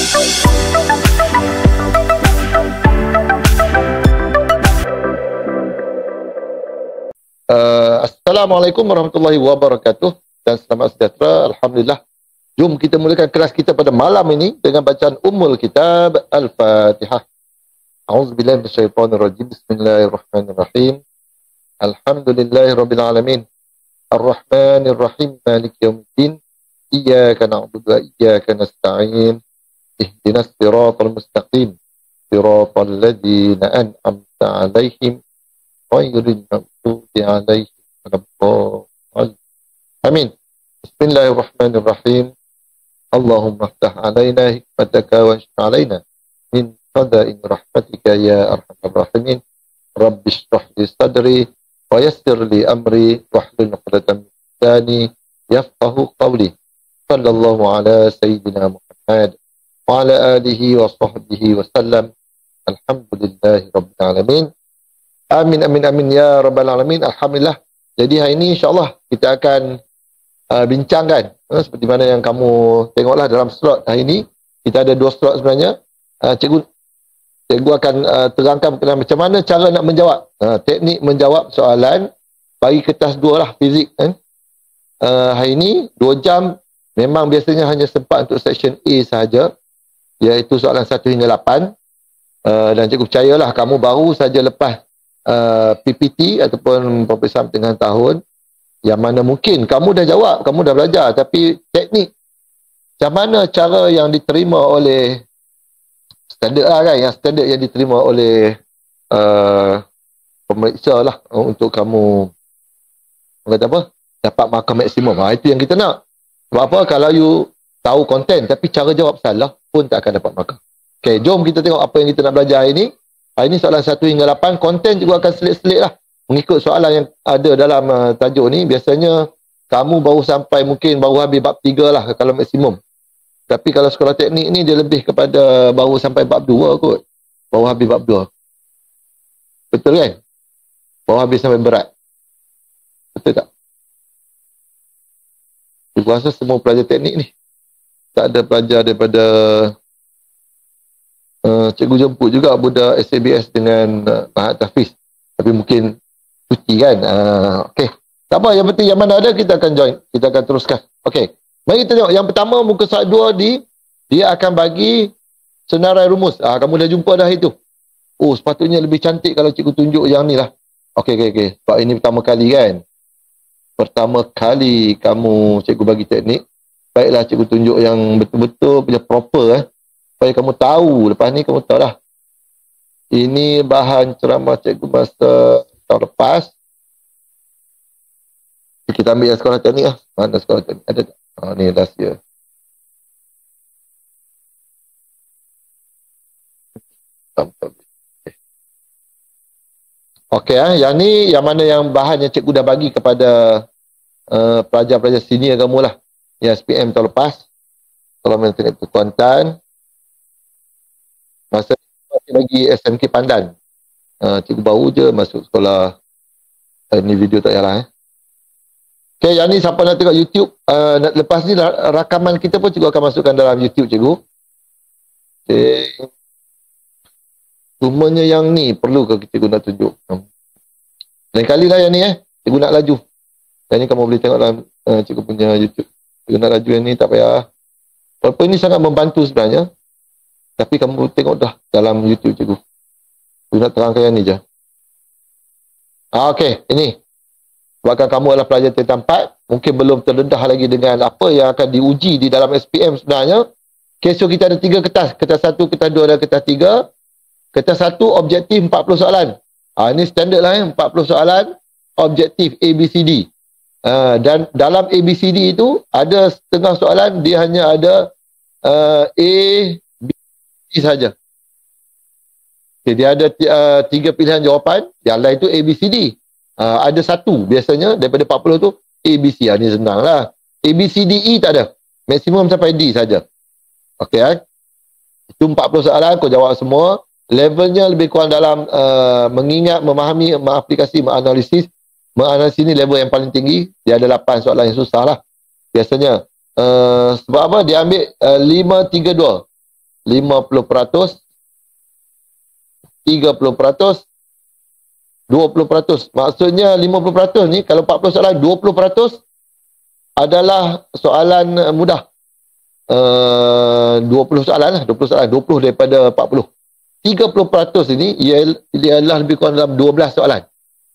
Assalamualaikum warahmatullahi wabarakatuh dan selamat sejahtera. Alhamdulillah. Jom kita mulakan kelas kita pada malam ini dengan bacaan Ummul Kitab Al-Fatihah. A'udzubillahi minasyaitonirrajim. Bismillahirrahmanirrahim. Alhamdulillahirabbil alamin. Ar-Rahmanirrahim. Maliki yaumiddin. Iyyaka na'budu wa iyyaka nasta'in. Ihdinas siratal mustaqim. Siratal ladzina an'amta 'alaihim ghairil maghdubi 'alaihim. Amin. Bismillahirrahmanirrahim. Allahumma ftah alaina hikmataka wa anshur alaina min qada'in rahmatika ya arhamar rahimin. Rabbi shrah li sadri wa yassir li amri wahlul 'uqdatam min lisani yafqahu qawli. Sallallahu ala sayyidina Muhammad wa ala alihi wa sahbihi wa sallam. Alhamdulillahi rabbil alamin. Amin amin amin ya rabbal alamin. Alhamdulillah. Jadi hari ini insyaAllah kita akan bincangkan seperti mana yang kamu tengoklah dalam slot hari ini. Kita ada 2 slot sebenarnya. Cikgu akan terangkan macam mana cara nak menjawab. Teknik menjawab soalan bagi kertas 2 lah, fizik. Hari ini 2 jam memang biasanya hanya sempat untuk section A sahaja, iaitu soalan 1 hingga 8. Dan cikgu percayalah kamu baru saja lepas PPT ataupun peperiksaan pertengahan tahun, yang mana mungkin kamu dah jawab, kamu dah belajar, tapi teknik macam mana cara yang diterima oleh standard lah kan, yang standard yang diterima oleh pemeriksa lah untuk kamu kata apa, dapat markah maksimum. Itu yang kita nak. Sebab apa? Kalau you tahu konten tapi cara jawab salah pun tak akan dapat markah. Okay, jom kita tengok apa yang kita nak belajar hari ini. Hari ini soalan 1 hingga 8. Konten juga akan selit-selit lah mengikut soalan yang ada dalam tajuk ni. Biasanya kamu baru sampai, mungkin baru habis bab 3 lah kalau maksimum. Tapi kalau sekolah teknik ni dia lebih kepada baru sampai bab 2 kot. Baru habis bab 2. Betul kan? Baru habis sampai berat. Betul tak? Saya rasa semua pelajar teknik ni. Tak ada pelajar daripada cikgu jemput juga budak SABS dengan Mahat Tafiz, tapi mungkin cuti kan. Okey, tak apa, yang penting yang mana ada kita akan join, kita akan teruskan. Okey, mari kita tengok yang pertama, muka surat 2 dia akan bagi senarai rumus. Kamu dah jumpa dah itu. Oh, sepatutnya lebih cantik kalau cikgu tunjuk yang ni lah. Okey, sebab ini pertama kali kan, pertama kali kamu cikgu bagi teknik. Baiklah, cikgu tunjuk yang betul-betul punya proper supaya kamu tahu. Lepas ni kamu tahu lah. Ini bahan ceramah cikgu masa tahun lepas. Kita ambil yang sekolah teknik lah. Mana sekolah teknik? Ada tak? Ni last year. Okey, yang ni yang mana yang bahan yang cikgu dah bagi kepada pelajar-pelajar senior kamu lah. Yang SPM tahun lepas. Kalau teknik perkuantan. Masa bagi SMK Pandan. Cikgu baru je masuk sekolah. Ni video tak payahlah. Okay, yang ni siapa nak tengok YouTube, lepas ni rakaman kita pun cikgu akan masukkan dalam YouTube cikgu. Okay. Cumanya yang ni perlu ke cikgu nak tunjuk. Lain kali lah yang ni cikgu nak laju. Yang ni kamu boleh tengok dalam cikgu punya YouTube. Cikgu nak laju yang ni tak payah. Walaupun ini sangat membantu sebenarnya, tapi kamu tengok dah dalam YouTube cikgu. Cikgu nak terangkan yang ni je. Okey, ini. Sebabkan kamu adalah pelajar tingkatan 4, mungkin belum terdedah lagi dengan apa yang akan diuji di dalam SPM sebenarnya. Okay, so kita ada 3 kertas. Kertas 1, kertas 2 dan kertas 3. Kertas 1, objektif 40 soalan. Ini standard lah 40 soalan. Objektif ABCD. Dan dalam ABCD itu, ada setengah soalan, dia hanya ada A, saja. Okay, dia ada 3 pilihan jawapan, yang lain tu ABCD. Ada 1 biasanya daripada 40 tu ABC. Ni senang lah. ABCDE tak ada. Maksimum sampai D saja. Okey Itu 40 soalan kau jawab semua. Levelnya lebih kurang dalam mengingat, memahami, mengaplikasi, menganalisis. Menganalisis ni level yang paling tinggi. Dia ada 8 soalan yang susah lah. Biasanya sebab apa? Dia ambil 5-3-2. 50%, 30%, 20%. Maksudnya 50% ni, kalau 40 soalan, 20% adalah soalan mudah. 20 soalan lah, 20 soalan, 20 daripada 40. 30% ini ialah lebih kurang dalam 12 soalan.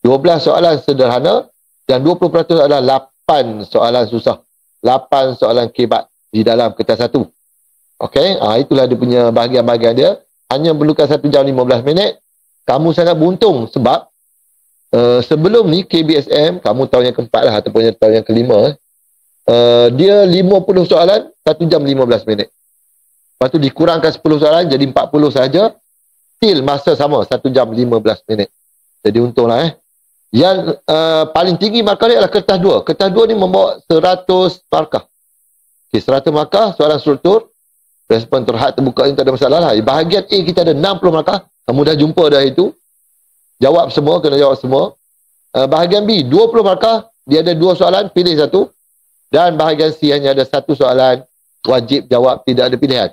12 soalan sederhana dan 20% adalah 8 soalan susah. 8 soalan kebat di dalam kertas satu. Okey, itulah dia punya bahagian-bahagian dia. Hanya perlukan 1 jam 15 minit. Kamu sangat beruntung sebab sebelum ni KBSM, kamu tahun yang keempat lah ataupun tahun yang kelima, dia 50 soalan 1 jam 15 minit. Lepas tu dikurangkan 10 soalan jadi 40 saja. Still masa sama 1 jam 15 minit. Jadi untunglah Yang paling tinggi markah dia adalah kertas 2. Kertas 2 ni membawa 100 markah. Okay, 100 markah soalan struktur. Respon terhad terbuka ni tak ada masalah lah. Bahagian A kita ada 60 markah. Kamu dah jumpa dah itu. Jawab semua, kena jawab semua. Bahagian B 20 markah. Dia ada 2 soalan, pilih satu. Dan bahagian C hanya ada 1 soalan. Wajib jawab, tidak ada pilihan.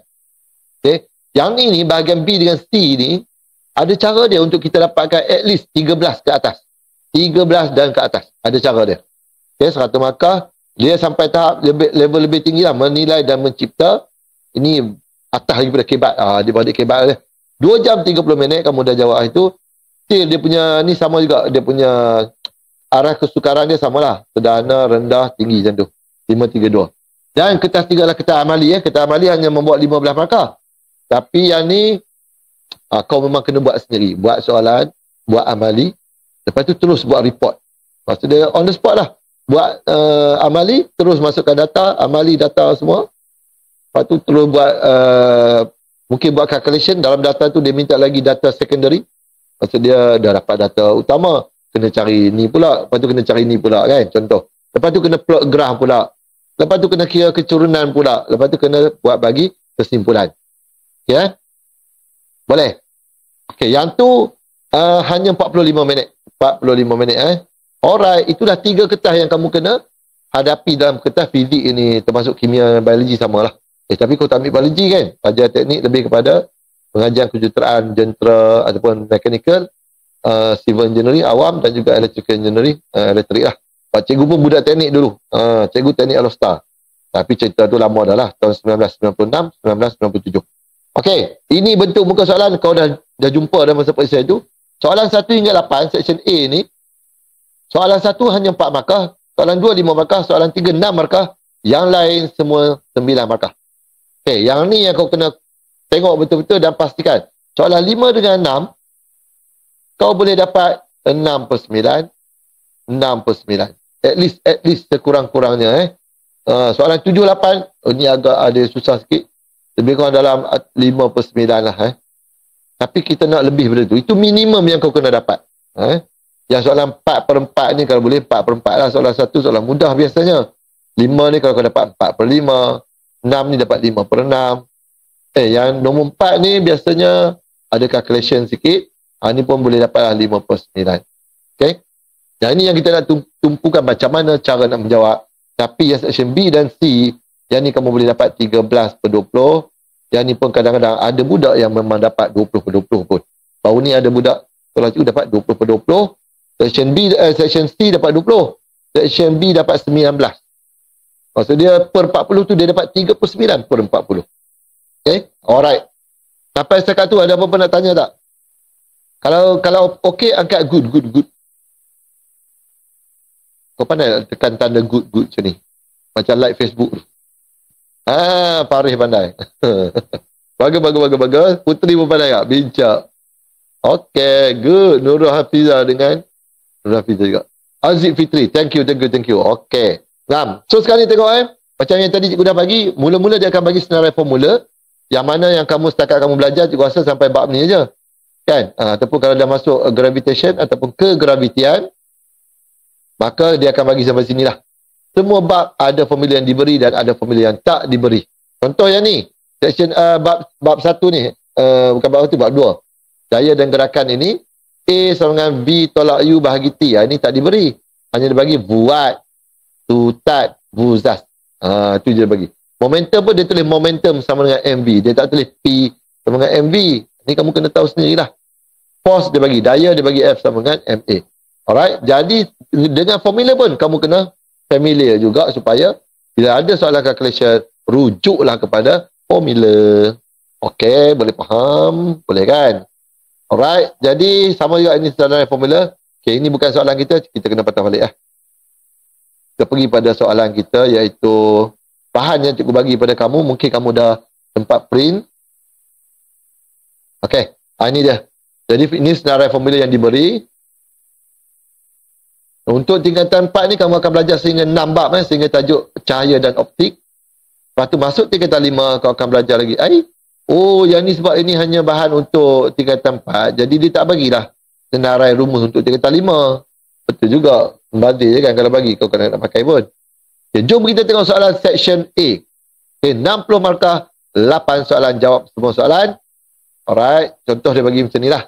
Okay. Yang ini bahagian B dengan C ni ada cara dia untuk kita dapatkan at least 13 ke atas. 13 dan ke atas. Ada cara dia. Okay, 100 markah. Dia sampai tahap level lebih tinggi lah. Menilai dan mencipta. Ini atas lagi pada kebat. Daripada kebat dia. 2 jam 30 minit kamu dah jawab itu. Still dia punya ni sama juga. Dia punya arah kesukaran dia samalah. Sederhana, rendah, tinggi macam tu. 532. Dan kertas 3 adalah kertas amali. Kertas amali hanya membuat 15 markah. Tapi yang ni kau memang kena buat sendiri. Buat soalan, buat amali. Lepas tu terus buat report. Maksudnya on the spot lah. Buat amali, terus masukkan data, amali data semua. Lepas tu terus buat, mungkin buat calculation. Dalam data tu dia minta lagi data secondary. Maksud dia dah dapat data utama. Kena cari ni pula. Lepas tu kena cari ni pula kan. Contoh. Lepas tu kena plot graf pula. Lepas tu kena kira keturunan pula. Lepas tu kena buat bagi kesimpulan. Ya, boleh. Okey, yang tu hanya 45 minit. 45 minit Alright, itulah 3 kertas yang kamu kena hadapi dalam kertas fizik ini, termasuk kimia dan biologi samalah. Tapi kau tak ambil biologi kan? Ajar teknik lebih kepada pengajian kejuruteraan, jentera ataupun mechanical, civil engineering awam dan juga electrical engineering, elektrik lah. Pak cikgu pun budak teknik dulu. Cikgu teknik Alostar. Tapi cerita tu lama dah lah, tahun 1996, 1997. Okey, ini bentuk muka soalan kau dah jumpa dalam masa peperiksaan itu. Soalan 1 hingga 8, section A ni, soalan 1 hanya 4 markah, soalan 2 5 markah, soalan 3 6 markah, yang lain semua 9 markah. Okey, yang ni yang kau kena tengok betul-betul dan pastikan. Soalan 5 dengan 6, kau boleh dapat 6/9, 6/9. At least sekurang-kurangnya. Soalan 7 8, ni agak ada susah sikit. Lebih kurang dalam 5/9 lah. Tapi kita nak lebih daripada tu. Itu minimum yang kau kena dapat. Yang soalan 4/4 ni kalau boleh 4/4 lah. Soalan 1 soalan mudah biasanya. 5 ni kalau kau dapat 4/5. 6 ni dapat 5/6. Yang nombor 4 ni biasanya ada calculation sikit. Ni pun boleh dapat lah 5/9. Okay. Yang ini yang kita nak tumpukan macam mana cara nak menjawab. Tapi yang section B dan C, yang ni kamu boleh dapat 13/20. Yang ni pun kadang-kadang ada budak yang memang dapat 20/20 pun. Baru ni ada budak kalau cikgu dapat 20/20. Section C dapat 20. Section B dapat 19. Maksud dia per 40 tu dia dapat 39/40. Okay? Alright. Sampai setakat tu ada apa-apa nak tanya tak? Kalau okey, angkat good. Kau pandai tekan tanda good macam ni. Macam like Facebook. Parih pandai. Bagus. Puteri pun pandai tak? Bincang. Okay, good. Nurul Hafizah dengan Nurul Hafizah juga. Aziz Fitri, thank you. Okay. Ngam. So sekarang ni tengok macam yang tadi cikgu dah bagi, mula-mula dia akan bagi senarai formula, yang mana yang kamu setakat kamu belajar, cikgu rasa sampai bab ni aja. Kan? Ataupun kalau dah masuk gravitation ataupun kegravitian, maka dia akan bagi sampai sinilah. Semua bab ada formula yang diberi dan ada formula yang tak diberi. Contoh yang ni, section bab 1 ni, bukan bab 1, bab 2. Daya dan gerakan ini, A sama dengan V tolak U bahagi T. Ini tak diberi. Hanya dibagi buat, tutat, buzas. Itu je bagi. Momentum pun dia tulis momentum sama dengan MV. Dia tak tulis P sama dengan MV. Ni kamu kena tahu sendirilah. Force dia bagi, daya dia bagi F sama dengan MA. Alright, jadi dengan formula pun kamu kena familiar juga supaya bila ada soalan calculation, rujuklah kepada formula. Okey, boleh faham? Boleh kan? Alright, jadi sama juga ini soalan formula. Okey, ini bukan soalan kita kena patah balik Kita pergi pada soalan kita, iaitu bahan yang cikgu bagi pada kamu, mungkin kamu dah sempat print. Okey, ini dia. Jadi ini senarai formula yang diberi. Untuk tingkatan 4 ni kamu akan belajar sehingga 6 bab sehingga tajuk cahaya dan optik. Lepas tu masuk tingkatan 5 kau akan belajar lagi. Oh, yang ni sebab ini hanya bahan untuk tingkatan 4. Jadi dia tak bagilah senarai rumus untuk tingkatan 5. Betul juga. Membazir je kan kalau bagi. Kau kena nak pakai pun. Okay, jom kita tengok soalan section A. Okay, 60 markah, 8 soalan, jawab semua soalan. Alright, contoh dia bagi macam ni lah.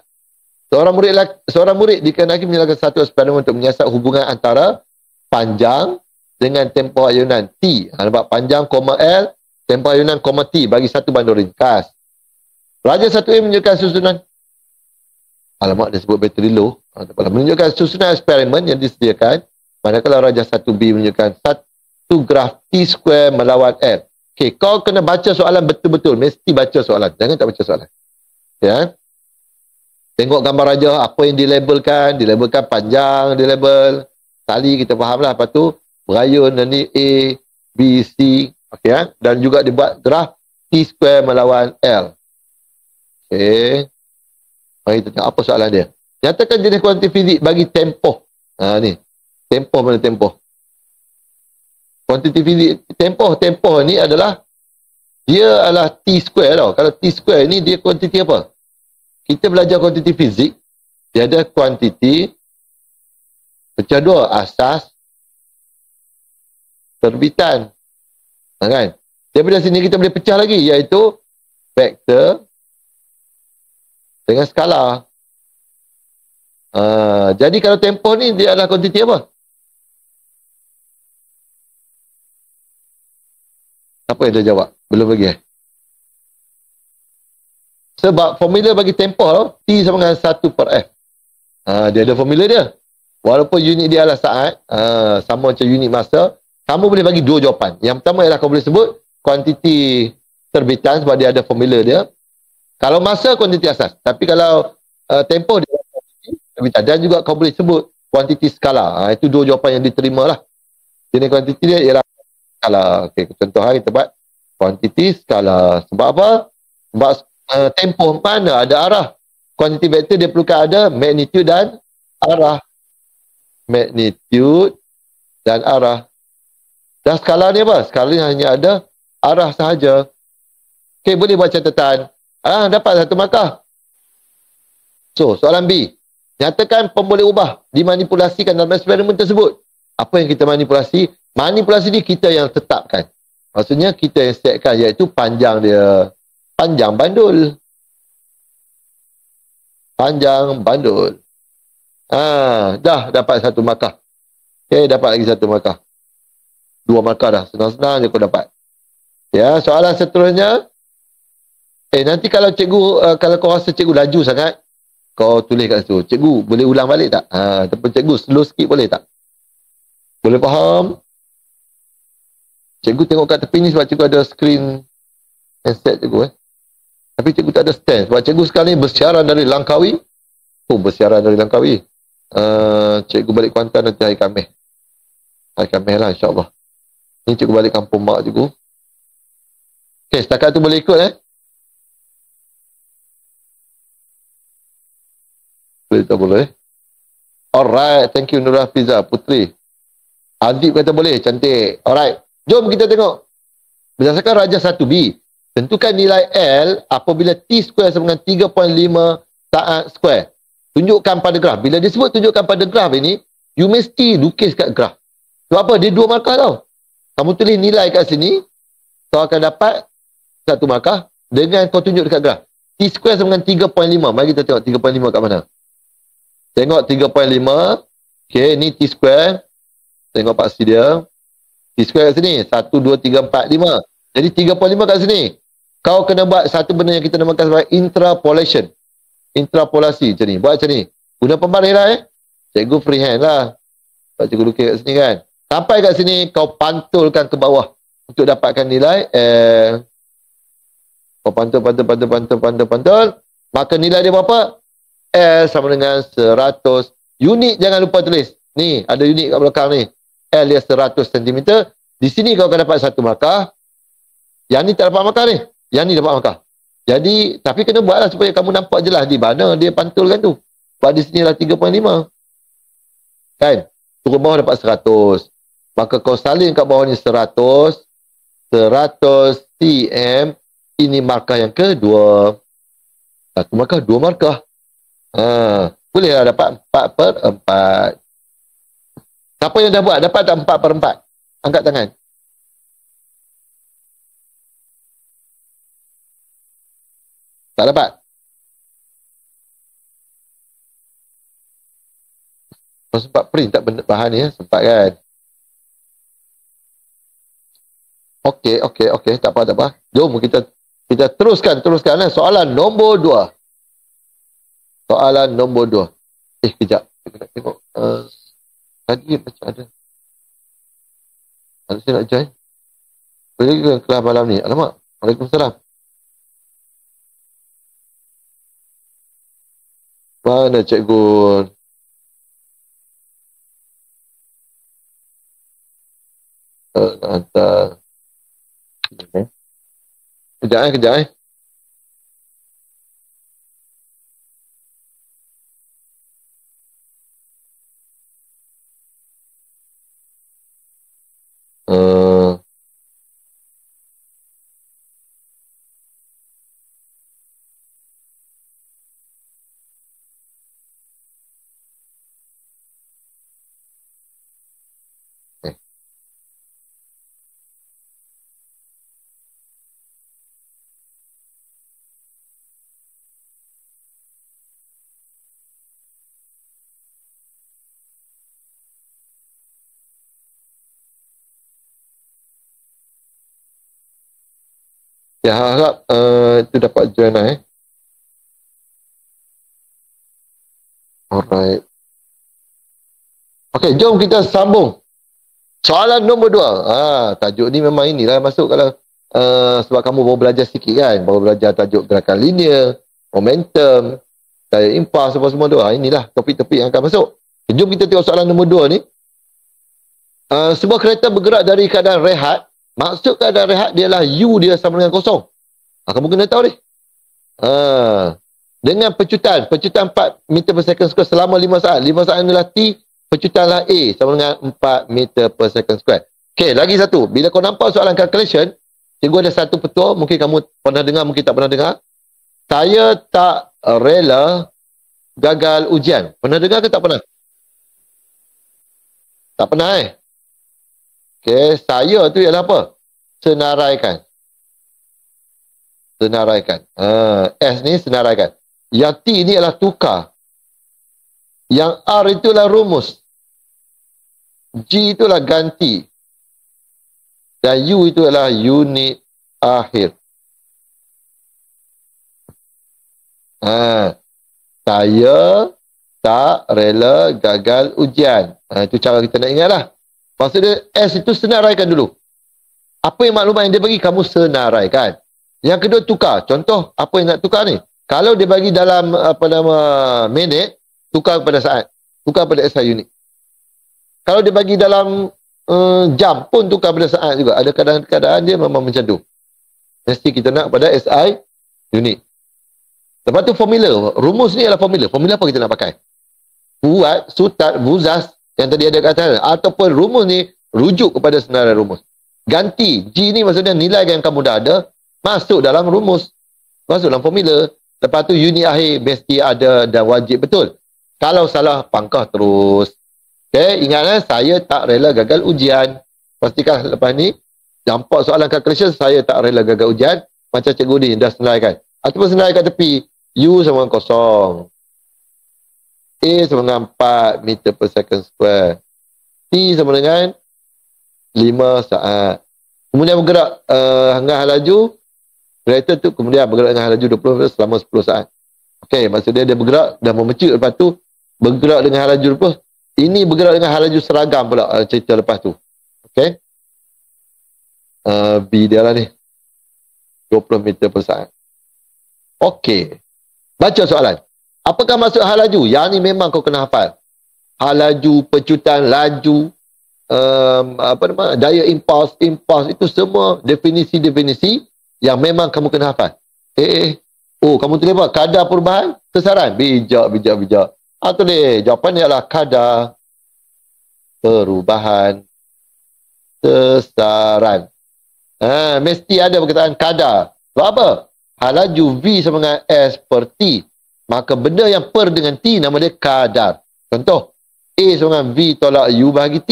Seorang murid dikehendaki menyalakan satu eksperimen untuk menyiasat hubungan antara panjang dengan tempoh ayunan T. Nampak panjang, L, tempoh ayunan, T bagi satu bandur ringkas. Raja 1A menunjukkan susunan. Alamak, dia sebut bateri low. Menunjukkan susunan eksperimen yang disediakan. Manakala Raja 1B menunjukkan satu graf T square melawan L. Okay, kau kena baca soalan betul-betul. Mesti baca soalan. Jangan tak baca soalan. Ya. Tengok gambar raja, apa yang dilabelkan panjang, dilabel. Tali kita faham lah. Lepas tu, berayun dan ni A, B, C. Okay, dan juga dibuat graf T square melawan L. Okay. Mari kita tengok apa soalan dia. Nyatakan jenis kuantiti fizik bagi tempoh. Ni. Tempoh mana tempoh? Kuantiti fizik. Tempoh ni adalah, dia adalah T square tau. Kalau T square ni, dia kuantiti apa? Kita belajar kuantiti fizik, dia ada kuantiti pecah dua, asas, terbitan. Kan? Daripada sini kita boleh pecah lagi, iaitu vektor dengan skala. Jadi kalau tempoh ni, dia adalah kuantiti apa? Apa yang dia jawab? Belum lagi Sebab formula bagi tempoh T sama dengan 1 per F. Dia ada formula dia. Walaupun unit dia adalah saat, sama macam unit masa, kamu boleh bagi dua jawapan. Yang pertama ialah kamu boleh sebut kuantiti terbitan sebab dia ada formula dia. Kalau masa, kuantiti asas. Tapi kalau tempoh, dia ada kuantiti terbitan. Dan juga kamu boleh sebut kuantiti skala. Itu dua jawapan yang diterima lah. Jenis kuantiti dia ialah skala. Okay, contoh kita buat kuantiti skala. Sebab apa? Sebab tempoh mana ada arah. Kuantiti vektor dia perlukan ada magnitude dan arah. Magnitude dan arah. Dan skala ni apa? Skala ni hanya ada arah sahaja. Okey, boleh buat catatan. Dapat 1 markah. So, soalan B. Nyatakan pemboleh ubah dimanipulasikan dalam eksperimen tersebut. Apa yang kita manipulasi? Manipulasi ni kita yang tetapkan. Maksudnya kita yang setkan, iaitu panjang dia. Panjang bandul. Panjang bandul. Dah dapat 1 markah. Okay, dapat lagi 1 markah. 2 markah dah. Senang-senang je kau dapat. Ya, soalan seterusnya. Nanti kalau cikgu, kalau kau rasa cikgu laju sangat, kau tulis kat situ. Cikgu, boleh ulang balik tak? Ataupun cikgu, slow sikit boleh tak? Boleh faham? Cikgu tengok kat tepi ni sebab cikgu ada screen handset cikgu. Tapi cikgu tak ada stand. Sebab cikgu sekarang ni bersiaran dari Langkawi. Bersiaran dari Langkawi. Cikgu balik Kuantan nanti hari Khamis. Hari Khamis lah insyaAllah. Ni cikgu balik kampung mak cikgu. Okay, setakat tu boleh ikut Boleh tak boleh? Alright, thank you Nurah Fiza Putri. Adib kata boleh, cantik. Alright, jom kita tengok. Berdasarkan Raja 1B, tentukan nilai L apabila T square sama dengan 3.5 saat square. Tunjukkan pada graf. Bila dia sebut tunjukkan pada graf ini, you mesti lukis kat graf. Sebab apa? Dia 2 markah tau. Kamu tulis nilai kat sini, kau akan dapat 1 markah dengan kau tunjuk dekat graf. T square sama dengan 3.5. Mari kita tengok 3.5 kat mana. Tengok 3.5. Okay, ni T square. Tengok paksi dia. T square kat sini. 1, 2, 3, 4, 5. Jadi 35 kat sini. Kau kena buat satu benda yang kita namakan sebagai interpolation. Interpolasi macam ni. Buat macam ni. Guna pembaris lah Cikgu freehand lah. Sebab cikgu lukis kat sini kan. Sampai kat sini kau pantulkan ke bawah. Untuk dapatkan nilai L. Kau pantul. Maka nilai dia berapa? L sama dengan 100. Unit jangan lupa tulis. Ni, ada unit kat belakang ni. L dia 100 cm. Di sini kau akan dapat 1 markah. Yang ni tak dapat markah ni. Yang ni dapat markah. Jadi, tapi kena buatlah supaya kamu nampak jelas di mana dia pantulkan tu. Sebab di sini lah 3.5. Kan? Turun bawah dapat 100. Maka kau salin kat bawah ni 100 cm. Ini markah yang kedua. 1 markah, 2 markah. Bolehlah dapat 4/4. Siapa yang dah buat? Dapat tak 4/4? Angkat tangan. Tak dapat? Kau sempat print tak benda bahan ni Sempat kan? Okey. Tak apa. Jom kita teruskan. Soalan nombor 2. Soalan nombor 2. Kejap. Kita nak tengok. Tadi macam ada. Saya nak join. Boleh ke kelas malam ni? Alamak. Waalaikumsalam. Mana cikgu? Hantar. Kejap. Ya, harap itu dapat join lah Alright. Okey, jom kita sambung. Soalan nombor 2. Tajuk ni memang inilah masuk kalau sebab kamu baru belajar sikit kan. Baru belajar tajuk gerakan linear, momentum, daya impas, semua tu. Inilah topik-topik yang akan masuk. Jom kita tengok soalan nombor 2 ni. Sebuah kereta bergerak dari keadaan rehat. Maksud keadaan rehat dia adalah U dia sama dengan kosong. Kamu kena tahu ni. Dengan pecutan 4 meter per second square selama 5 saat. 5 saat adalah T, pecutan lah A sama dengan 4 meter per second square. Okey, lagi satu. Bila kau nampak soalan calculation, cikgu ada satu petua, mungkin kamu pernah dengar, mungkin tak pernah dengar. Saya tak rela gagal ujian. Pernah dengar ke tak pernah? Tak pernah Okey, saya tu ialah apa? Senaraikan. S ni senaraikan. Yang T ni adalah tukar. Yang R itulah rumus. G itulah ganti. Dan U itu adalah unit akhir. Saya tak rela gagal ujian. Itu cara kita nak ingat lah. Maksudnya S itu senaraikan dulu. Apa yang maklumat yang dia bagi, kamu senaraikan. Yang kedua tukar. Contoh, apa yang nak tukar ni? Kalau dia bagi dalam minit, tukar pada saat. Tukar pada SI unit. Kalau dia bagi dalam jam pun tukar pada saat juga. Ada keadaan-keadaan dia memang macam tu. Mesti kita nak pada SI unit. Lepas tu formula. Rumus ni adalah formula. Formula apa kita nak pakai? Buat, sutat, buzas yang tadi ada kata, ataupun rumus ni rujuk kepada senarai rumus. Ganti. G ni maksudnya nilai yang kamu dah ada masuk dalam rumus. Masuk dalam formula. Lepas tu unit akhir mesti ada dan wajib betul. Kalau salah, pangkah terus. Okay, ingatlah saya tak rela gagal ujian. Pastikan lepas ni, nampak soalan calculation, saya tak rela gagal ujian. Macam cikgu ni dah senaraikan. Ataupun senaraikan tepi. U sama dengan kosong. A sama dengan 4 meter per second square. T sama dengan 5 saat. Kemudian bergerak dengan hal laju, kereta tu kemudian bergerak dengan hal laju 20 selama 10 saat. Okey, maksudnya dia bergerak dan memercik, lepas tu bergerak dengan hal laju 20. Ini bergerak dengan hal laju seragam pula cerita lepas tu. Okey. B dia lah ni. 20 meter per saat. Okey. Baca soalan. Apakah maksud hal laju? Yang ni memang kau kena hafal. Hal laju, pecutan, laju, daya impuls itu semua definisi-definisi yang memang kamu kena hafal. Oh, kamu tulis apa? Kadar perubahan sesaran. Bijak. Tulis. Jawapan ialah kadar perubahan sesaran. Mesti ada perkataan kadar. Sebab apa? Hal laju V sama dengan S per T. Maka benda yang per dengan T nama dia kadar. Contoh, A sama dengan V tolak U bahagi T.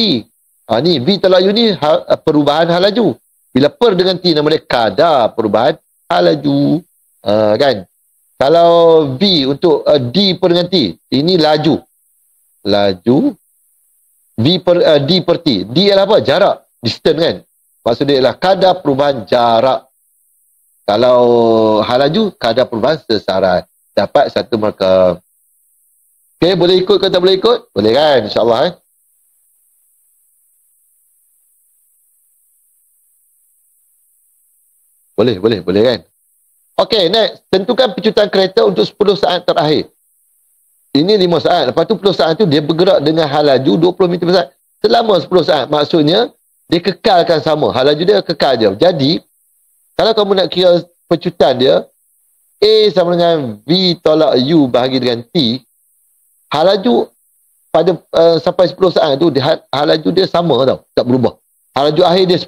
Ni V tolak U ni perubahan hal laju. Bila per dengan T nama dia kadar perubahan hal laju. Kan? Kalau V untuk D per dengan T, ini laju. V per D per T. D adalah apa? Jarak. Distance kan? Maksud dia adalah kadar perubahan jarak. Kalau hal laju, kadar perubahan sesaran. Dapat 1 markah. Okey, boleh ikut ke tak boleh ikut? Boleh kan? InsyaAllah. Boleh kan? Okey, next. Tentukan pecutan kereta untuk 10 saat terakhir. Ini 5 saat. Lepas tu 10 saat tu dia bergerak dengan hal laju 20 meter per saat. Selama 10 saat. Maksudnya, dia kekalkan sama. Hal laju dia kekal je. Jadi, kalau kamu nak kira pecutan dia, A sama dengan V tolak U bahagi dengan T, hal laju pada sampai 10 saat tu, hal laju dia sama tau. Tak berubah. Hal laju akhir dia 10.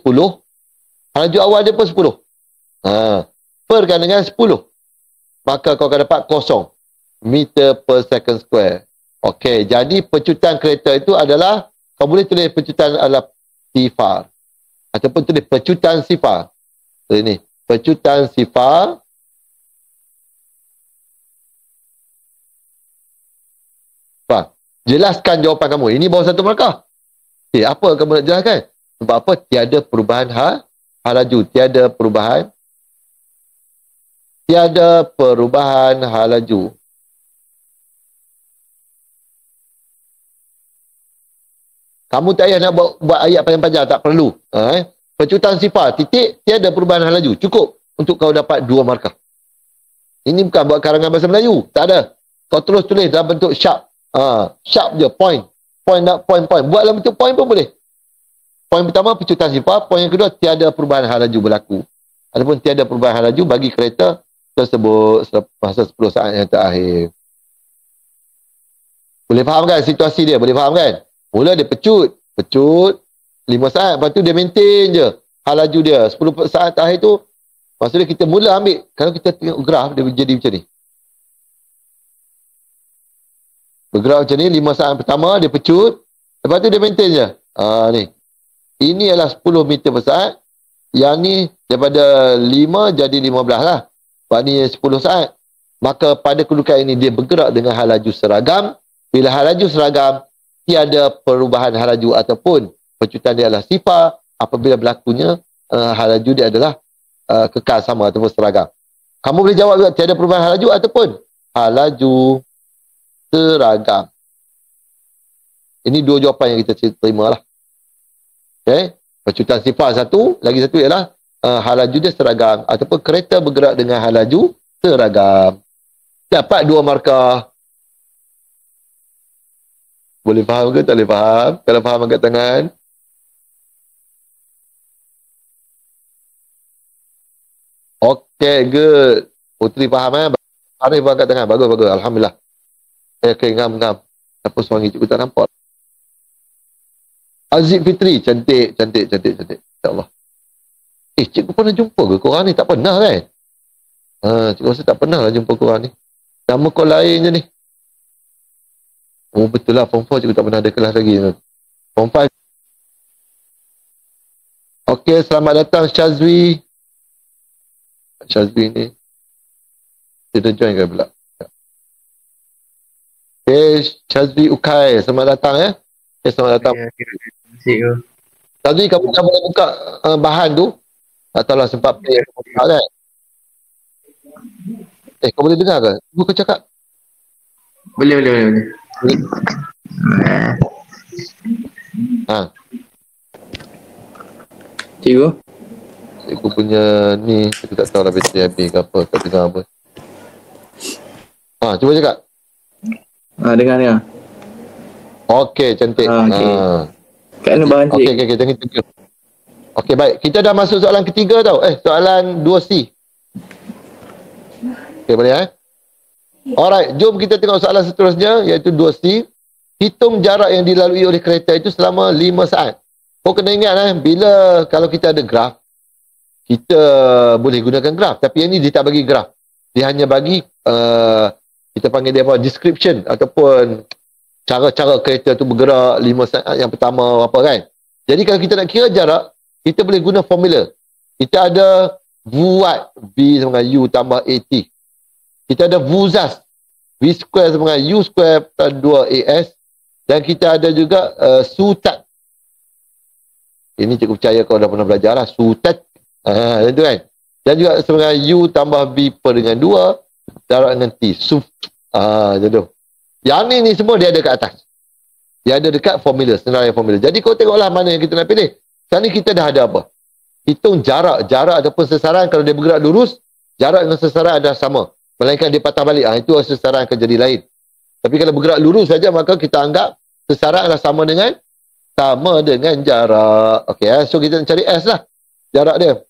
Hal laju awal dia pun 10. Perkan dengan 10. Maka kau akan dapat 0 meter per second square. Okey, jadi pecutan kereta itu adalah, kau boleh tulis pecutan adalah sifar. Ataupun tulis pecutan sifar. Ini, pecutan sifar jelaskan jawapan kamu. Ini bawah 1 markah. Apa kamu nak jelaskan? Sebab apa? Tiada perubahan hal laju. Tiada perubahan hal laju. Kamu tak payah nak buat ayat panjang-panjang. Tak perlu. Pecutan sifar, titik, tiada perubahan hal laju. Cukup untuk kau dapat 2 markah. Ini bukan buat karangan bahasa Melayu. Tak ada. Kau terus tulis dalam bentuk sharp. Sharp je, point. Point. Buat dalam bentuk point pun boleh. Point pertama, pecutan sifar. Point yang kedua, tiada perubahan hal laju berlaku. Ataupun tiada perubahan hal laju bagi kereta tersebut masa 10 saat yang terakhir. Boleh faham kan situasi dia? Boleh faham kan? Mula dia pecut 5 saat. Lepas tu dia maintain je hal laju dia. 10 saat terakhir tu, maksudnya kita mula ambil. Kalau kita tengok graf, dia jadi macam ni. Bergerak macam ni, 5 saat pertama dia pecut, lepas tu dia maintain je. Ni. Ini adalah 10 meter per saat. Yang ni daripada 5 jadi 15 lah. Sebab ni 10 saat. Maka pada kedudukan ini dia bergerak dengan hal laju seragam. Bila hal laju seragam, tiada perubahan hal laju ataupun pecutan dia adalah sifar. Apabila berlakunya hal laju dia adalah kekal sama ataupun seragam. Kamu boleh jawab juga tiada perubahan hal laju ataupun hal laju seragam. Ini 2 jawapan yang kita terima lah. Okay. Pecutan sifar satu, lagi satu ialah hal laju dia seragam. Ataupun kereta bergerak dengan hal laju seragam. Dapat 2 markah. Boleh faham ke tak boleh faham? Kalau faham angkat tangan. Okay, good. Putri faham Arif angkat tangan. Bagus. Alhamdulillah. Okay, ngam. Apa suami cikgu tak nampak? Aziz Fitri. Cantik. InsyaAllah. Cikgu pernah jumpa ke korang ni? Tak pernah kan? Cikgu rasa tak pernah lah jumpa korang ni. Nama kau lain je ni. Oh, betul lah. Form 4 cikgu tak pernah ada kelas lagi. Form 5. Okay, selamat datang Syazwi. Syazwi ni. Dia dah join ke pula? Okay, Syazwi Ukai. Selamat datang Okay, selamat datang. Cikgu. Syazwi, kamu dah boleh buka bahan tu. Ataulah sempat play kan? Kau boleh dengar ke? Cuba kau cakap. Boleh. Ha. Cikgu? Cikgu punya ni, aku tak tahu lah bateri habis ke apa, tak dengar apa. Ha, cuba cakap. Dengar. Okey, cantik. Okey. Kat mana bahan Okey, thank you. Okey, baik. Kita dah masuk soalan ketiga tau. Soalan 2C. Okey, boleh Alright, jom kita tengok soalan seterusnya, iaitu 2C. Hitung jarak yang dilalui oleh kereta itu selama 5 saat. Kau kena ingat bila kalau kita ada graf, kita boleh gunakan graf. Tapi yang ni dia tak bagi graf. Dia hanya bagi, kita panggil dia apa, description ataupun cara-cara kereta tu bergerak 5 saat yang pertama apa kan. Jadi kalau kita nak kira jarak, kita boleh guna formula. Kita ada VUAT, V sama dengan U tambah AT. Kita ada VUZAS, V square sama dengan U square plus 2AS. Dan kita ada juga SUTAT. Ini cikgu percaya kau dah pernah belajar lah. SUTAT. Itu kan. Dan juga sama dengan U tambah V per dengan 2. Jarak dengan T. SUF. Macam tu. Yang ni semua dia ada kat atas. Dia ada dekat formula. Senarai formula. Jadi kau tengoklah mana yang kita nak pilih. Sekarang ni kita dah ada apa? Hitung jarak. Jarak ataupun sesaran. Kalau dia bergerak lurus, jarak dengan sesaran adalah sama. Melainkan dia patah balik. Itu sesaran akan jadi lain. Tapi kalau bergerak lurus saja, maka kita anggap sesaran adalah sama dengan jarak. Okey, so kita nak cari S lah. Jarak dia.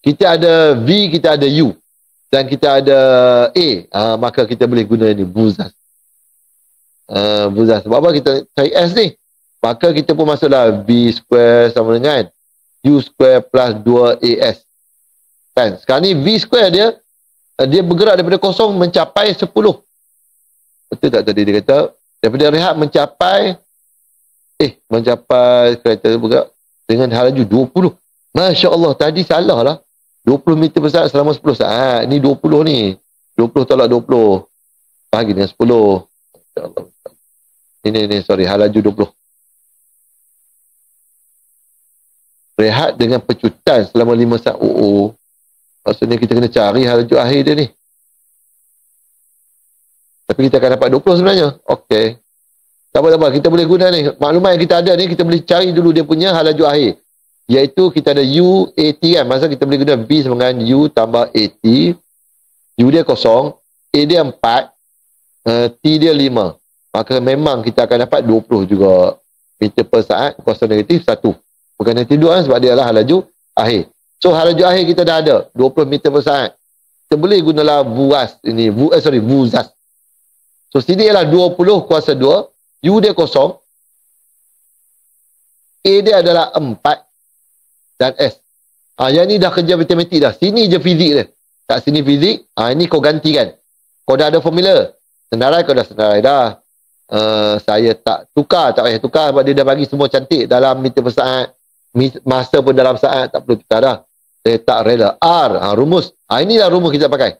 Kita ada V, kita ada U. Dan kita ada A. Maka kita boleh guna ni. VUZAS. VUZAS. Sebab apa kita cari S ni? Maka kita pun masuklah V square sama dengan U square plus 2AS. Kan? Sekarang ni V square dia bergerak daripada kosong mencapai 10. Betul tak tadi dia kata? Daripada rehat mencapai kereta bergerak dengan laju 20. Masya Allah, tadi salah lah. 20 meter per saat selama 10 saat. Ini 20 ni. 20 tolak 20. Bagi dengan 10. Masya Allah. Ini, sorry. Laju 20. Rehat dengan pecutan selama 5 saat. Maksudnya kita kena cari laju akhir dia ni. Tapi kita akan dapat 20 sebenarnya. Okey. Tak apa. Kita boleh guna ni. Maklumat yang kita ada ni, kita boleh cari dulu dia punya laju akhir. Iaitu kita ada U, AT kan. Masa kita boleh guna V sama dengan U tambah AT. U dia kosong. A dia 4. T dia 5. Maka memang kita akan dapat 20 juga. Meter per saat. Kosong negatif 1. Bukan negatif 2 kan. Sebab dia adalah laju akhir. So laju akhir kita dah ada. 20 meter per saat. Kita boleh gunalah VUAS. VUZAS. So sini ialah 20 kuasa 2. U dia kosong. A dia adalah 4. Dan S. Yang ni dah kerja matematik dah. Sini je fizik dia. Kat sini fizik. Ini kau gantikan. Kau dah ada formula. Senarai kau dah senarai dah. Saya tak tukar. Tak payah tukar sebab dia dah bagi semua cantik. Dalam meter per saat. Masa pun dalam saat. Tak perlu tukar dah. Saya tak rela. R. Rumus. Inilah rumus kita pakai.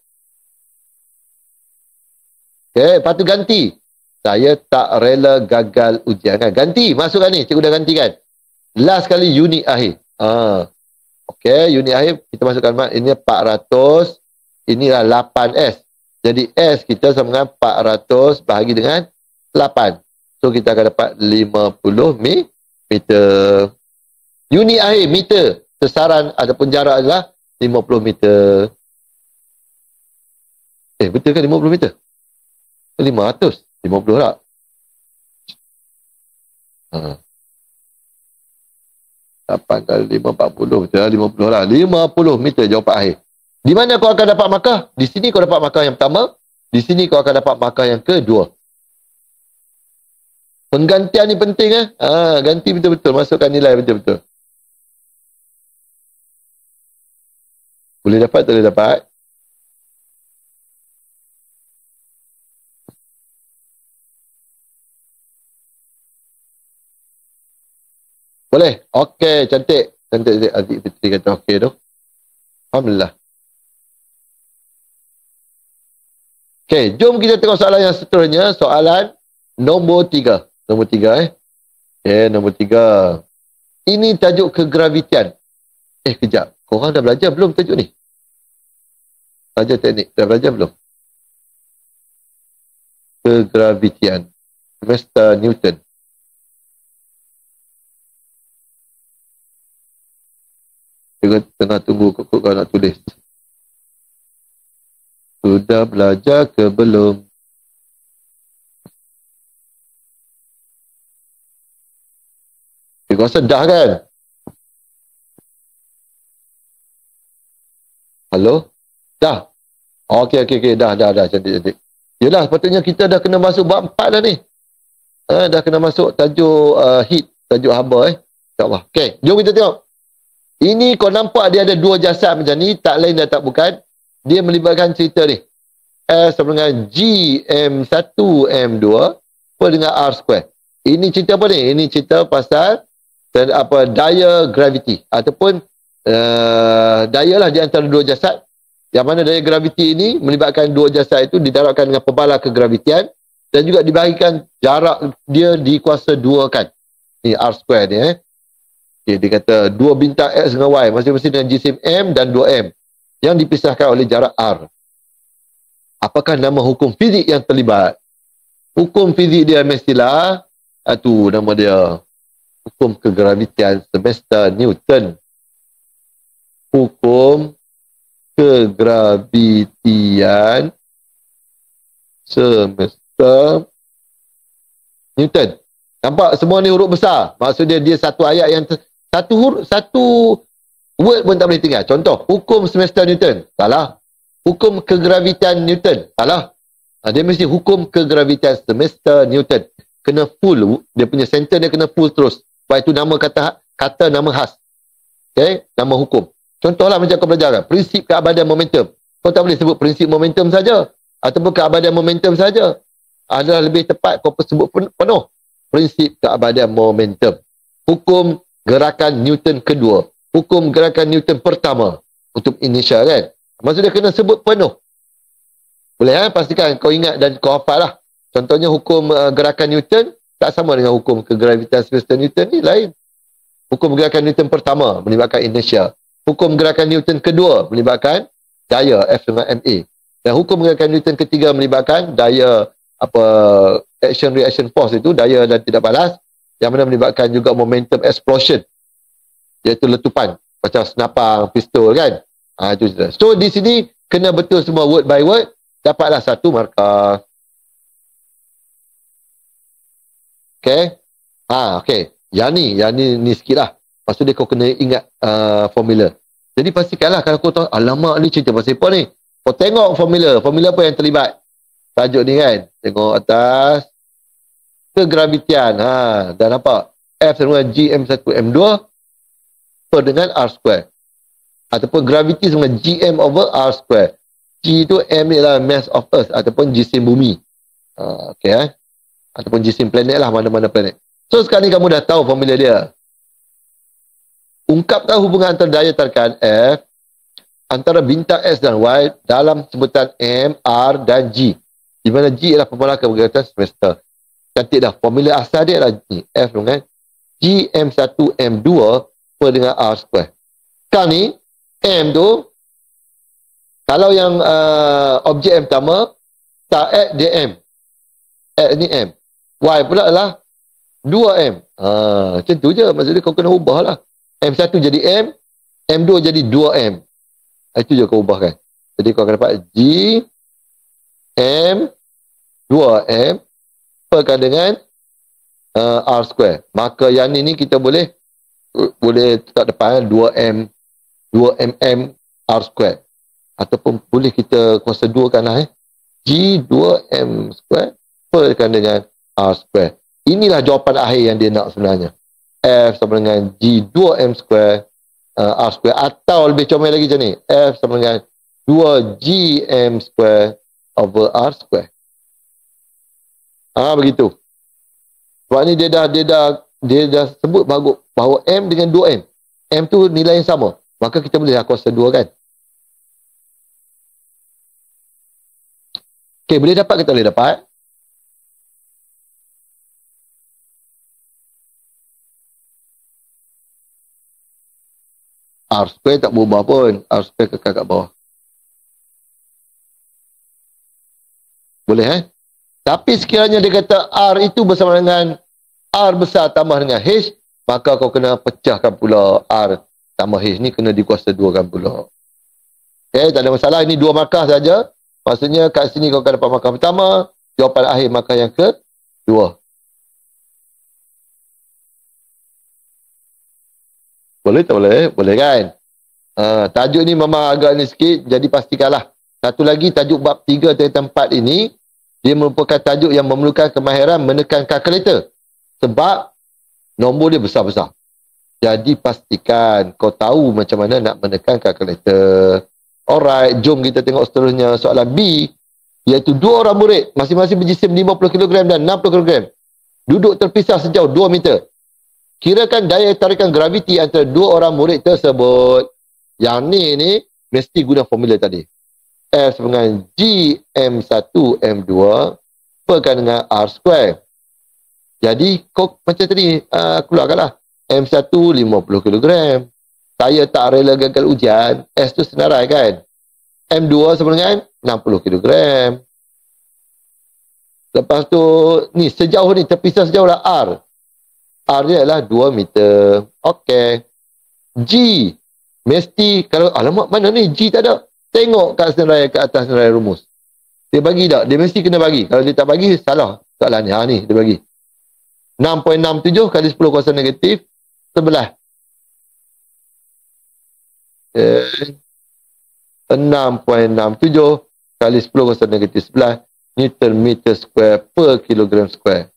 Okay. Lepas tu ganti. Saya tak rela gagal ujian. Kan? Ganti. Masukkan ni. Cikgu dah gantikan. Last kali unit akhir. Okey, unit akhir kita masukkan ini 400. Inilah 8S. Jadi S kita sama dengan 400 bahagi dengan 8. So kita akan dapat 50 meter. Unit akhir meter. Sesaran ataupun jarak adalah 50 meter. Betul kan 50 meter? 500. 50 tak? 8 kali 5, 40. Betul lah, 50 lah. 50 meter jawapan akhir. Di mana kau akan dapat markah? Di sini kau dapat markah yang pertama. Di sini kau akan dapat markah yang kedua. Penggantian ni penting ganti betul-betul. Masukkan nilai betul-betul. Boleh dapat tak boleh dapat? Boleh? Okey, cantik. Cantik adik Fitri kata okey tu. Alhamdulillah. Okey, jom kita tengok soalan yang seterusnya. Soalan nombor 3. Nombor 3 Okey, nombor 3. Ini tajuk kegravitian. Kejap. Korang dah belajar belum tajuk ni? Belajar teknik. Dah belajar belum? Kegravitian. Semester Newton. Tengah tunggu kok kau nak tulis. Sudah belajar ke belum? Kau rasa dah kan? Halo? Dah? Okey. Dah. Cantik. Yelah, sepatutnya kita dah kena masuk bab 4 dah ni. Dah kena masuk tajuk heat, tajuk haba InsyaAllah. Okey, jom kita tengok. Ini kau nampak dia ada dua jasad macam ni, tak lain dan tak bukan. Dia melibatkan cerita ni. S sama dengan GM1M2 per dengan R2. Ini cerita apa ni? Ini cerita pasal daya graviti ataupun daya lah di antara dua jasad, yang mana daya graviti ini melibatkan dua jasad itu didarabkan dengan pembala kegravitian dan juga dibahagikan jarak dia dikuasa duakan. Ni R2 ni okay, dia kata dua bintang X dengan Y masing-masing dengan jisim M dan 2M yang dipisahkan oleh jarak R. Apakah nama hukum fizik yang terlibat? Hukum fizik dia mestilah itu nama dia hukum kegravitian semester Newton. Hukum kegravitian semester Newton. Nampak semua ni huruf besar. Maksudnya dia satu ayat yang satu word pun tak boleh tinggal. Contoh, hukum semester Newton. Salah. Hukum kegravitian Newton. Salah. Dia mesti hukum kegravitian semester Newton. Kena full. Dia punya center dia kena full terus. Sebab itu nama kata nama khas. Okay? Nama hukum. Contohlah macam kau belajar kan. Prinsip keabadian momentum. Kau tak boleh sebut prinsip momentum saja. Ataupun keabadian momentum saja. Adalah lebih tepat kau sebut penuh. Prinsip keabadian momentum. Hukum gerakan Newton kedua. Hukum gerakan Newton pertama. Untuk initial kan. Maksudnya kena sebut penuh. Boleh pastikan kau ingat dan kau hafal lah. Contohnya hukum gerakan Newton tak sama dengan hukum kegravitian semester Newton ni, lain. Hukum gerakan Newton pertama melibatkan inertia. Hukum gerakan Newton kedua melibatkan daya F dengan MA. Dan hukum gerakan Newton ketiga melibatkan daya action reaction force itu, daya dan tidak balas, yang mana melibatkan juga momentum explosion, iaitu letupan macam senapang pistol kan. Itu je. So di sini kena betul semua word by word, dapatlah satu markah. Okay. Okay. Yang ni sikit lah. Lepas tu dia kau kena ingat formula. Jadi pastikanlah kalau kau tahu, alamak ni cerita pasal apa ni. Kau tengok formula. Formula apa yang terlibat? Tajuk ni kan. Tengok atas. Kegravitian. Dah nampak. F sama dengan GM1M2 per dengan R2. Ataupun gravity sama dengan GM over R2. G tu M ni lah mass of Earth ataupun jisim bumi. Okay ataupun jisim planet lah, mana-mana planet. So sekarang ni kamu dah tahu formula dia. Ungkapkan hubungan antara daya tarikan F antara bintang X dan Y dalam sebutan M, R dan G. Di mana G ialah pembala kegravitian semester. Cantik dah. Formula asal dia adalah G. F dengan GM1M2 per dengan R2. Sekarang ni M tu kalau yang objek M pertama tak X dia M. X ni M. Y pula adalah 2M. Macam tu je. Maksudnya kau kena ubah lah. M1 jadi M. M2 jadi 2M. Itu je kau ubahkan. Jadi kau akan dapat G M 2M perkan dengan R2. Maka yang ni kita boleh letak depan 2M 2mm R2. Ataupun boleh kita kuasa 2 kan lah G 2M2 perkan dengan R2. Inilah jawapan akhir yang dia nak sebenarnya. F sama dengan G2M2 R2. Atau lebih comel lagi macam ni. F sama dengan 2GM2 over R2. Begitu. Sebab ni dia dah sebut bahawa M dengan 2M. M tu nilai yang sama. Maka kita boleh kuasa 2 kan. Okay, boleh dapat ke tak boleh dapat? R square tak berubah pun. R square kekal kat bawah. Boleh Tapi sekiranya dia kata R itu bersama dengan R besar tambah dengan H, maka kau kena pecahkan pula R tambah H ni kena dikuasa 2 kan pula. Okay, tak ada masalah. Ini 2 markah saja. Maksudnya kat sini kau akan dapat markah pertama, jawapan akhir markah yang kedua. Boleh tak boleh? Boleh kan? Tajuk ni memang agak ni sikit, jadi pastikanlah. Satu lagi, tajuk bab 3 tentang 4 ini, dia merupakan tajuk yang memerlukan kemahiran menekan kalkulator. Sebab nombor dia besar-besar. Jadi pastikan kau tahu macam mana nak menekan kalkulator. Alright, jom kita tengok seterusnya soalan B, iaitu 2 orang murid masing-masing berjisim 50 kg dan 60 kg. Duduk terpisah sejauh 2 meter. Kirakan daya tarikan graviti antara 2 orang murid tersebut. Yang ni mesti guna formula tadi. F sama dengan G M1 M2 berkaitan dengan R square. Jadi kau macam tadi keluarkanlah. M1 50 kg. Saya tak rela gagal ujian. S tu senarai kan. M2 sama dengan 60 kg. Lepas tu ni sejauh ni terpisah sejauh lah R. R dia adalah 2 meter. Okey. G mesti kalau alamak mana ni G tak ada. Tengok kat senarai kat atas senarai rumus. Dia bagi tak? Dia mesti kena bagi. Kalau dia tak bagi salah soalan ni. Ni dia bagi. 6.67 kali 10 kuasa negatif 11. 6.67 kali 10 kuasa negatif 11 Newton meter square per kilogram square.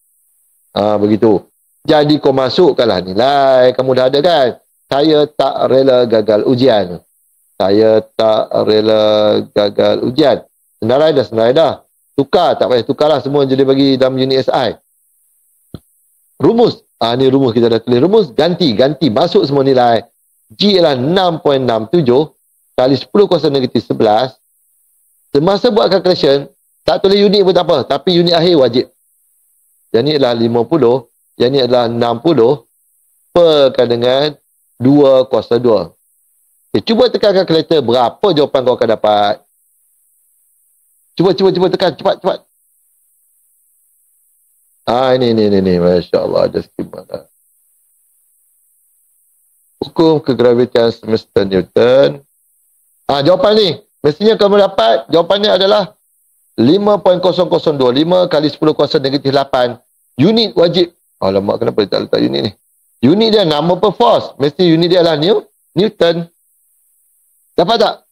Begitu. Jadi kau masukkanlah nilai. Kamu dah ada kan? Saya tak rela gagal ujian. Saya tak rela gagal ujian. Senarai dah. Tukar. Tak payah tukarlah. Semua je dia bagi dalam unit SI. Rumus. Ni rumus kita dah tulis. Rumus ganti. Masuk semua nilai. G ialah 6.67 kali 10 kuasa negatif 11. Semasa buat calculation, tak tulis unit pun tak apa. Tapi unit akhir wajib. Yang ni adalah 50. Yang ni adalah 60. Perkan dengan 2 kuasa 2. Okay, cuba tekan kalkulator. Berapa jawapan kau akan dapat? Cuba tekan. Cepat. Ini. Masya Allah. Ada skema dah. Hukum kegravitian semesta Newton. Jawapan ni. Mestinya kamu dapat. Jawapannya adalah 5.0025 kali 10 kuasa negatif 8. Unit wajib. Alamak, kenapa dia tak letak unit ni? Unit dia nama per force. Mesti unit dia adalah Newton. Dapat tak?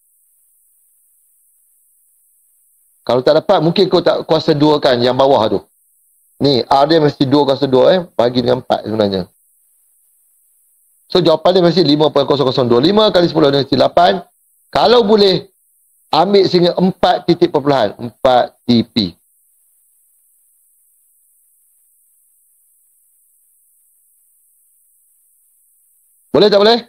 Kalau tak dapat, mungkin kau tak kuasa 2 kan yang bawah tu. Ni, R dia mesti 2 kuasa 2 bagi dengan 4 sebenarnya. So jawapan dia mesti 5.0025 kali 10 negatif 8. Kalau boleh, ambil sehingga 4 titik perpuluhan. 4 TP. Boleh tak boleh?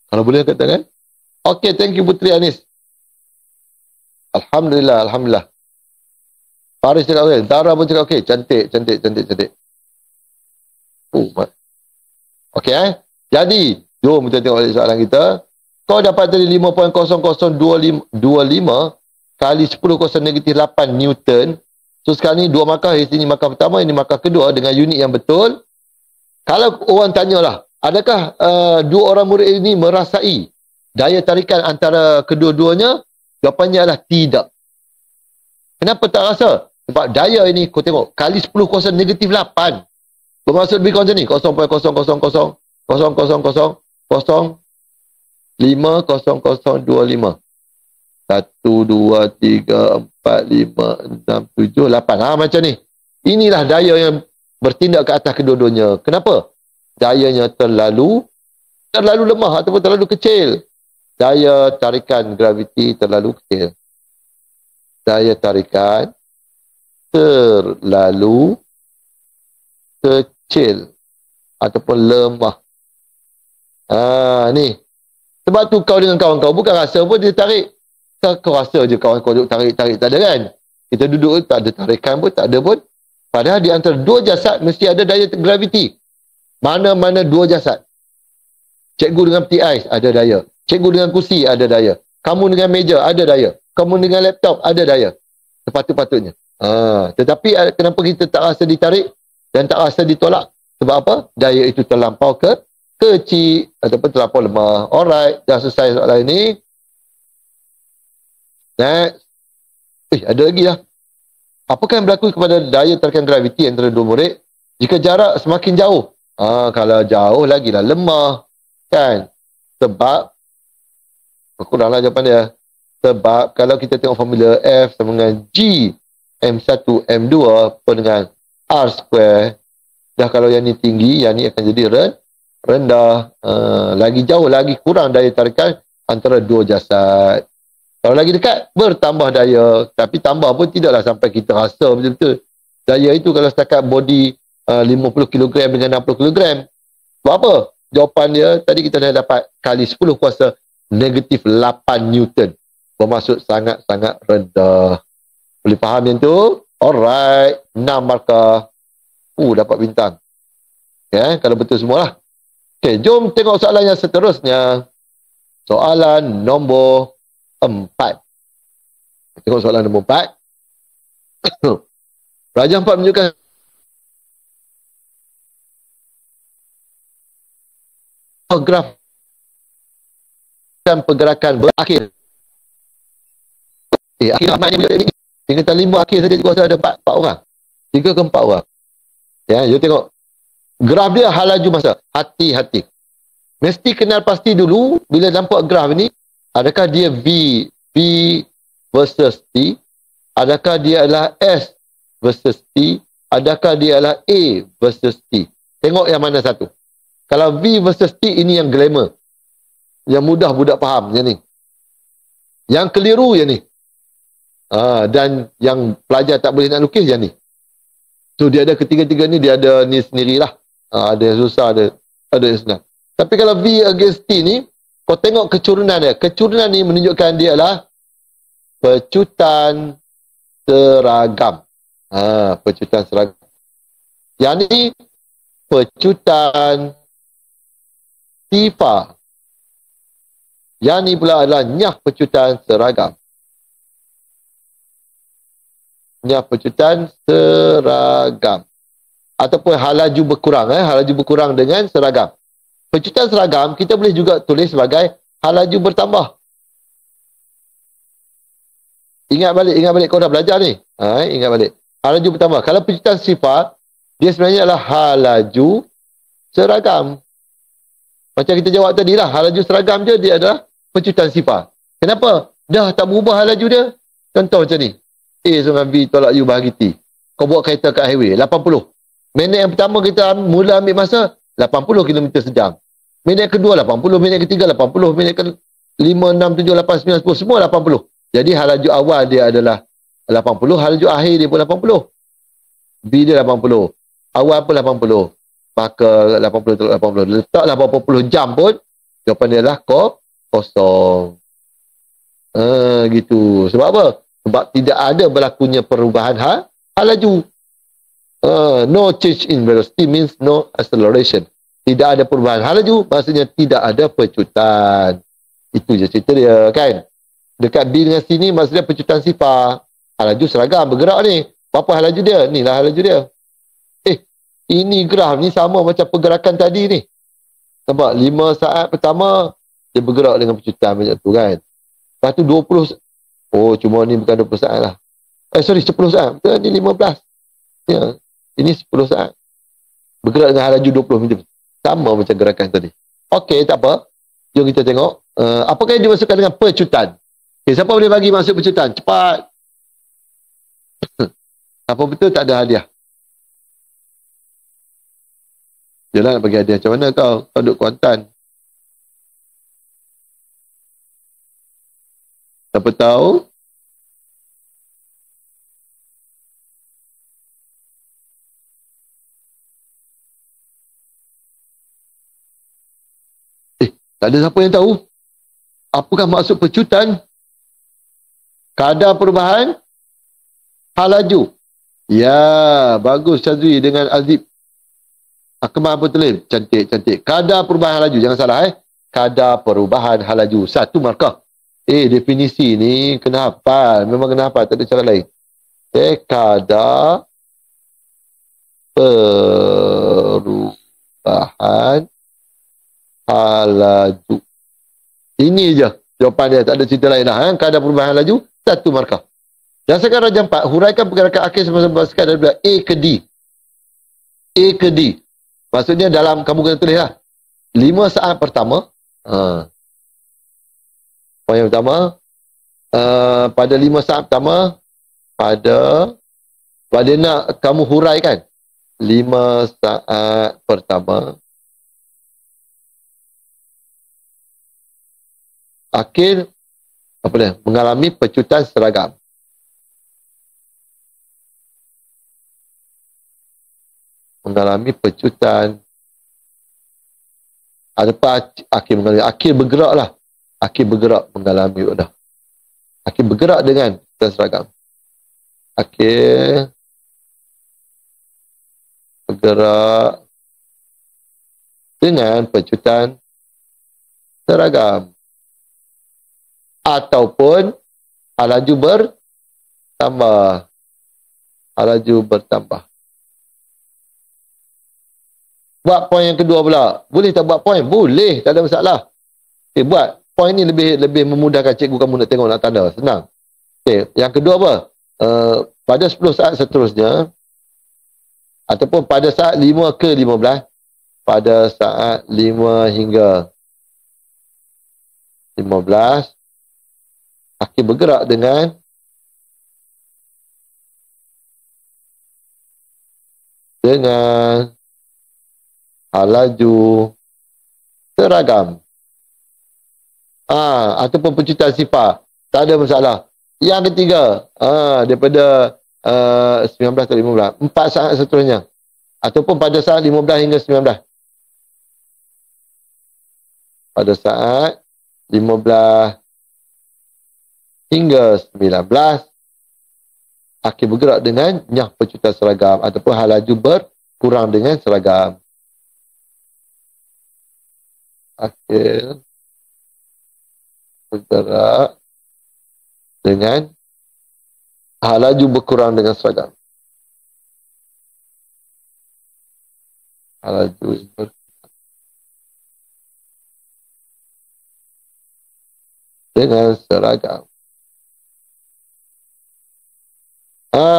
Kalau boleh katakan. Okey, thank you Putri Anis. Alhamdulillah. Faris cakap okey. Dara pun cakap okey. Cantik. Okey Jadi, jom kita tengok soalan kita. Kau dapat tadi 5.0025 kali 10 kuasa negatif 8 Newton. So sekarang ni 2 markah. Sini markah pertama, ini markah kedua dengan unit yang betul. Kalau orang tanyalah, adakah 2 orang murid ini merasai daya tarikan antara kedua-duanya? Jawapannya adalah tidak. Kenapa tak rasa? Sebab daya ini, kau tengok, kali 10 kuasa negatif 8. Bermaksud lebih kurang macam ni. 0.0000050025. 1, 2, 3, 4, 5, 6, 7, 8. Macam ni. Inilah daya yang bertindak ke atas kedua-duanya. Kenapa? Dayanya terlalu lemah ataupun terlalu kecil. Daya tarikan graviti terlalu kecil. Daya tarikan terlalu kecil ataupun lemah. Ni. Sebab tu kau dengan kawan kau bukan rasa pun dia tarik. Kau rasa je kawan kau duduk tarik-tarik. Tak ada kan? Kita duduk tak ada tarikan pun, tak ada pun Padahal di antara dua jasad mesti ada daya graviti. Mana-mana dua jasad. Cikgu dengan peti ais ada daya. Cikgu dengan kursi ada daya. Kamu dengan meja ada daya. Kamu dengan laptop ada daya. Sepatut-patutnya. Tetapi kenapa kita tak rasa ditarik dan tak rasa ditolak? Sebab apa? Daya itu terlampau kecil ataupun terlampau lemah. Alright, dah selesai soalan ini. Next. Ada lagi lah. Apakah yang berlaku kepada daya tarikan graviti antara dua murid jika jarak semakin jauh? Kalau jauh lagilah lemah. Kan? Sebab kuranglah jawapan dia. Sebab kalau kita tengok formula F sama dengan G M1 M2 apa dengan R square, dah kalau yang ni tinggi, yang ni akan jadi rendah. Lagi jauh, lagi kurang daya tarikan antara dua jasad. Kalau lagi dekat, bertambah daya. Tapi tambah pun tidaklah sampai kita rasa betul-betul. Daya itu kalau setakat body 50 kg dengan 60 kg. Sebab apa? Jawapan dia, tadi kita dah dapat kali 10 kuasa negatif 8 Newton. Bermaksud sangat-sangat rendah. Boleh faham yang tu? Alright. 6 markah. Dapat bintang. Okay, kalau betul semualah. Okay, jom tengok soalan yang seterusnya. Soalan nombor 4. Tengok soalan nombor 4. Rajah 4 menunjukkan graf dan pergerakan berakhir. Akhir maknanya ni. Tingkatan 5 akhir saja kuasa ada 4 orang. 3 ke 4 orang. Ya, you tengok. Graf dia hal laju masa. Hati-hati. Mesti kenal pasti dulu bila nampak graf ni, adakah dia V versus T? Adakah dia adalah S versus T? Adakah dia adalah A versus T? Tengok yang mana satu. Kalau V versus T, ini yang glamour. Yang mudah budak faham yang ni. Yang keliru yang ni. Dan yang pelajar tak boleh nak lukis yang ni. So dia ada ketiga-tiga ni, dia ada ni sendirilah. Ada yang susah, ada yang senang. Tapi kalau V against T ni, kau tengok kecurunan dia. Kecurunan ni menunjukkan dia adalah pecutan seragam. Pecutan seragam. Yang ni pecutan tifa. Yang ni pula adalah nyah pecutan seragam. Nyah pecutan seragam. Ataupun halaju berkurang. Halaju berkurang dengan seragam. Pecutan seragam kita boleh juga tulis sebagai halaju bertambah. Ingat balik kau dah belajar ni. Ingat balik. Halaju bertambah. Kalau pecutan sifat, dia sebenarnya adalah halaju seragam. Macam kita jawab tadi lah, halaju seragam je dia adalah pecutan sifar. Kenapa? Dah tak berubah halaju dia. Contoh macam ni. A sama B tolak U bahagi T. Kau buat kereta kat highway, 80. Minit yang pertama kita mula ambil masa, 80 km sejam. Minit kedua 80, minit ketiga 80, minit ke 5, 6, 7, 8, 9, 10, semua 80. Jadi halaju awal dia adalah 80, halaju akhir dia pun 80. B dia 80. Awal pun 80. Maka 80 untuk 80. Letaklah berapa puluh jam pun, jawapan dia adalah kosong. Gitu. Sebab apa? Sebab tidak ada berlakunya perubahan halaju. No change in velocity means no acceleration. Tidak ada perubahan halaju, maksudnya tidak ada pecutan. Itu je cerita dia, kan? Dekat B dengan C ni maksudnya pecutan sifar. Halaju seragam bergerak ni. Berapa halaju dia? Inilah halaju dia. Ini graf ni sama macam pergerakan tadi ni. Nampak? 5 saat pertama dia bergerak dengan pecutan macam tu, kan? Lepas tu 20. Cuma ni bukan 20 saat lah. 10 saat. Betul, ni 15. Ya. Ini 10 saat. Bergerak dengan halaju 20 macam tu. Sama macam gerakan tadi. Okey, tak apa. Jom kita tengok. Apakah yang dimasukkan dengan pecutan? Siapa boleh bagi maksud pecutan? Cepat. Apa betul tak ada hadiah? Yalah, nak bagi hadiah macam mana kau? Kau duduk Kuantan. Siapa tahu? Tak ada siapa yang tahu. Apakah maksud pecutan? Kadar perubahan halaju. Ya, bagus Syazwi dengan Azib. Akmal pun tulis. Cantik, cantik. Kadar perubahan halaju. Jangan salah Kadar perubahan halaju. 1 markah. Definisi ni kena hafal. Memang kena hafal. Tak ada cara lain. Kadar perubahan halaju. Ini je jawapan dia. Tak ada cerita lain lah. Kadar perubahan halaju. 1 markah. Dan sekarang Raja 4. Huraikan pergerakan akhir sama-sama sekali daripada A ke D. A ke D. Maksudnya dalam, kamu kena tulis lah. 5 saat pertama. Poin yang pertama. Pada 5 saat pertama. Pada nak kamu huraikan. 5 saat pertama. Akhir. Apa dia? Mengalami pecutan seragam. Mengalami pecutan. Ada akhir mengalami. Akhir bergerak lah. Akhir bergerak mengalami. Akhir bergerak dengan pecutan seragam. Akhir bergerak dengan pecutan seragam. Ataupun halaju bertambah. Halaju bertambah. Buat poin yang kedua pula. Boleh tak buat poin? Boleh. Tak ada masalah. Buat. Poin ni lebih memudahkan cikgu kamu nak tengok, nak tanda. Senang. Yang kedua apa? Pada 10 saat seterusnya, ataupun pada saat 5 ke 15, pada saat 5 hingga 15, akhir bergerak dengan halaju seragam. Ataupun pecutan sifar. Tak ada masalah. Yang ketiga, daripada 19 ke 15. 4 saat seterusnya. Ataupun pada saat 15 hingga 19. Pada saat 15 hingga 19. Akhir bergerak dengan nyah pecutan seragam. Ataupun halaju berkurang dengan seragam. Akhir bergerak dengan halaju berkurang dengan seragam. Halaju dengan seragam.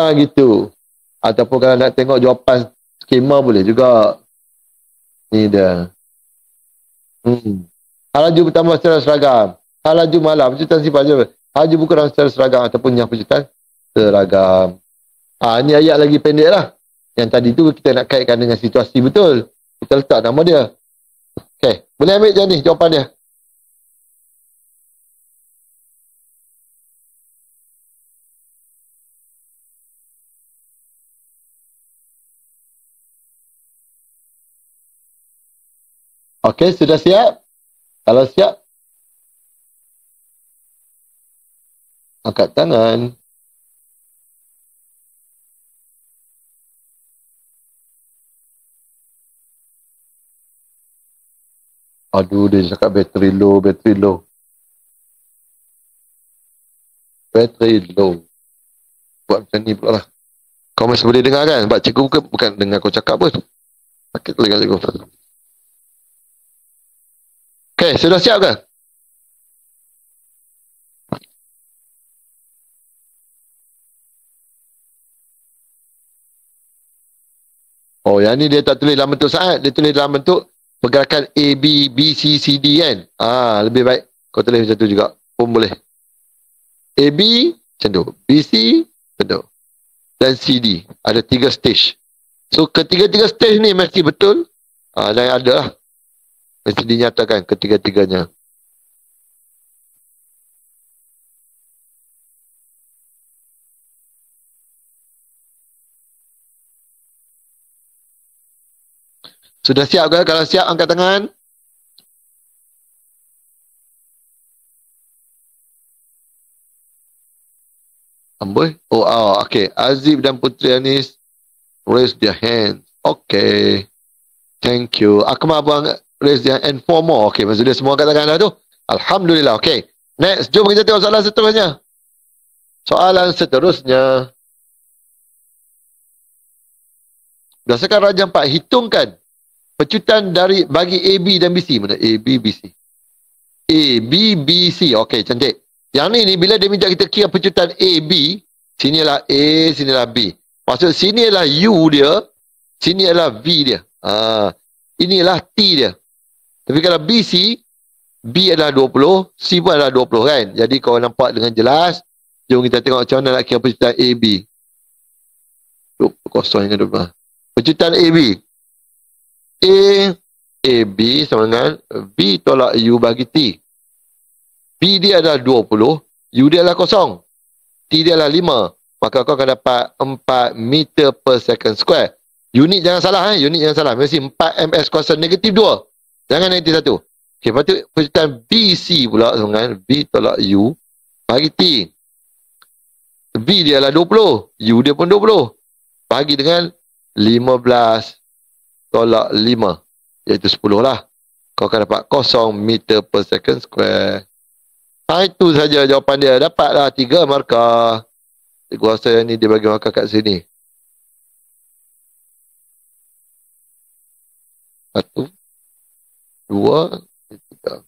Gitu. Ataupun kalau nak tengok jawapan skema boleh juga. Ni dia. Halaju bertambah secara seragam. Halaju malam. Pecutan sifar je. Halaju berkurang secara seragam. Ataupun yang pecutan seragam. Ni ayat lagi pendek lah. Yang tadi tu kita nak kaitkan dengan situasi betul. Kita letak nama dia. Okay. Boleh ambil je ni jawapan dia. Okey, sudah siap? Kalau siap, angkat tangan. Aduh, dia cakap bateri low, bateri low. Bateri low. Buat macam ni pula lah. Kau masih boleh dengar kan? Sebab cikgu bukan dengar kau cakap pun. Sakit telinga cikgu. Okey, sudah siap ke? Oh, yang ni dia tak tulis dalam bentuk saat. Dia tulis dalam bentuk pergerakan A, B, B, C, C, D kan? Lebih baik kau tulis macam tu juga. Pun boleh. A, B, macam tu. B, C, macam tu. Dan C, D. Ada 3 stage. So, ketiga-tiga stage ni mesti betul. Dan ada lah. Mesti dinyatakan ketiga-tiganya. Sudah siap ke? Kalau siap, angkat tangan. Amboi? Okay. Azib dan Putri Anis raise their hands. Okay. Thank you. Akmal abang raise their hand for more. Okay, maksudnya semua katakan dah tu. Alhamdulillah. Okay. Next, jom kita tengok soalan seterusnya. Soalan seterusnya. Berdasarkan Rajah 4, hitungkan pecutan dari bagi AB dan BC. Mana AB, BC? A, B, B, C. Okey, cantik. Yang ni bila dia minta kita kira pecutan A, B, sini adalah A, sini adalah B. Maksud sini adalah U dia, sini adalah V dia. Inilah T dia. Tapi kalau BC, B adalah 20, C pun adalah 20 kan. Jadi kau nampak dengan jelas. Jom kita tengok macam mana nak kira pecutan A, B. Kosong dengan 12. Pecutan A, B. A, B sama dengan V tolak U bagi T. B dia adalah 20, U dia adalah kosong. T dia adalah 5. Maka kau akan dapat 4 meter per second square. Unit jangan salah. Unit jangan salah. Mesti 4 ms kuasa negatif 2. Jangan negatif 1. Okay, lepas tu pecutan BC pula sama dengan V tolak U bagi T. V dia adalah 20. U dia pun 20. Bagi dengan 15 tolak 5. Iaitu 10 lah. Kau akan dapat 0 meter per second square. Itu saja jawapan dia. Dapatlah 3 markah. Cikgu rasa yang ni dia bagi markah kat sini. 1, 2, 3.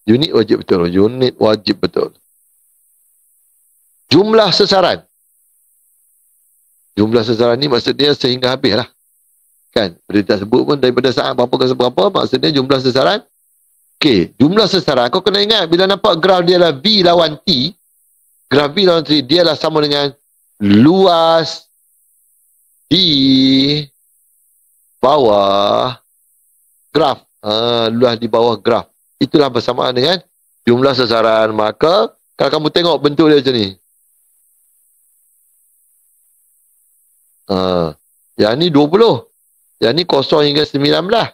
Unit wajib betul. Unit wajib betul. Jumlah sasaran. Jumlah sasaran ni maksudnya sehingga habis lah. Kan? Berita sebut pun daripada saat berapa ke berapa, maksudnya jumlah sasaran. Okey, jumlah sasaran. Kau kena ingat, bila nampak graf dia adalah V lawan T, graf V lawan T, dia adalah sama dengan luas di bawah graf. Luas di bawah graf. Itulah bersamaan dengan jumlah sasaran. Maka, kalau kamu tengok bentuk dia macam ni. Yang ni 20. Yang ni 0 hingga 19.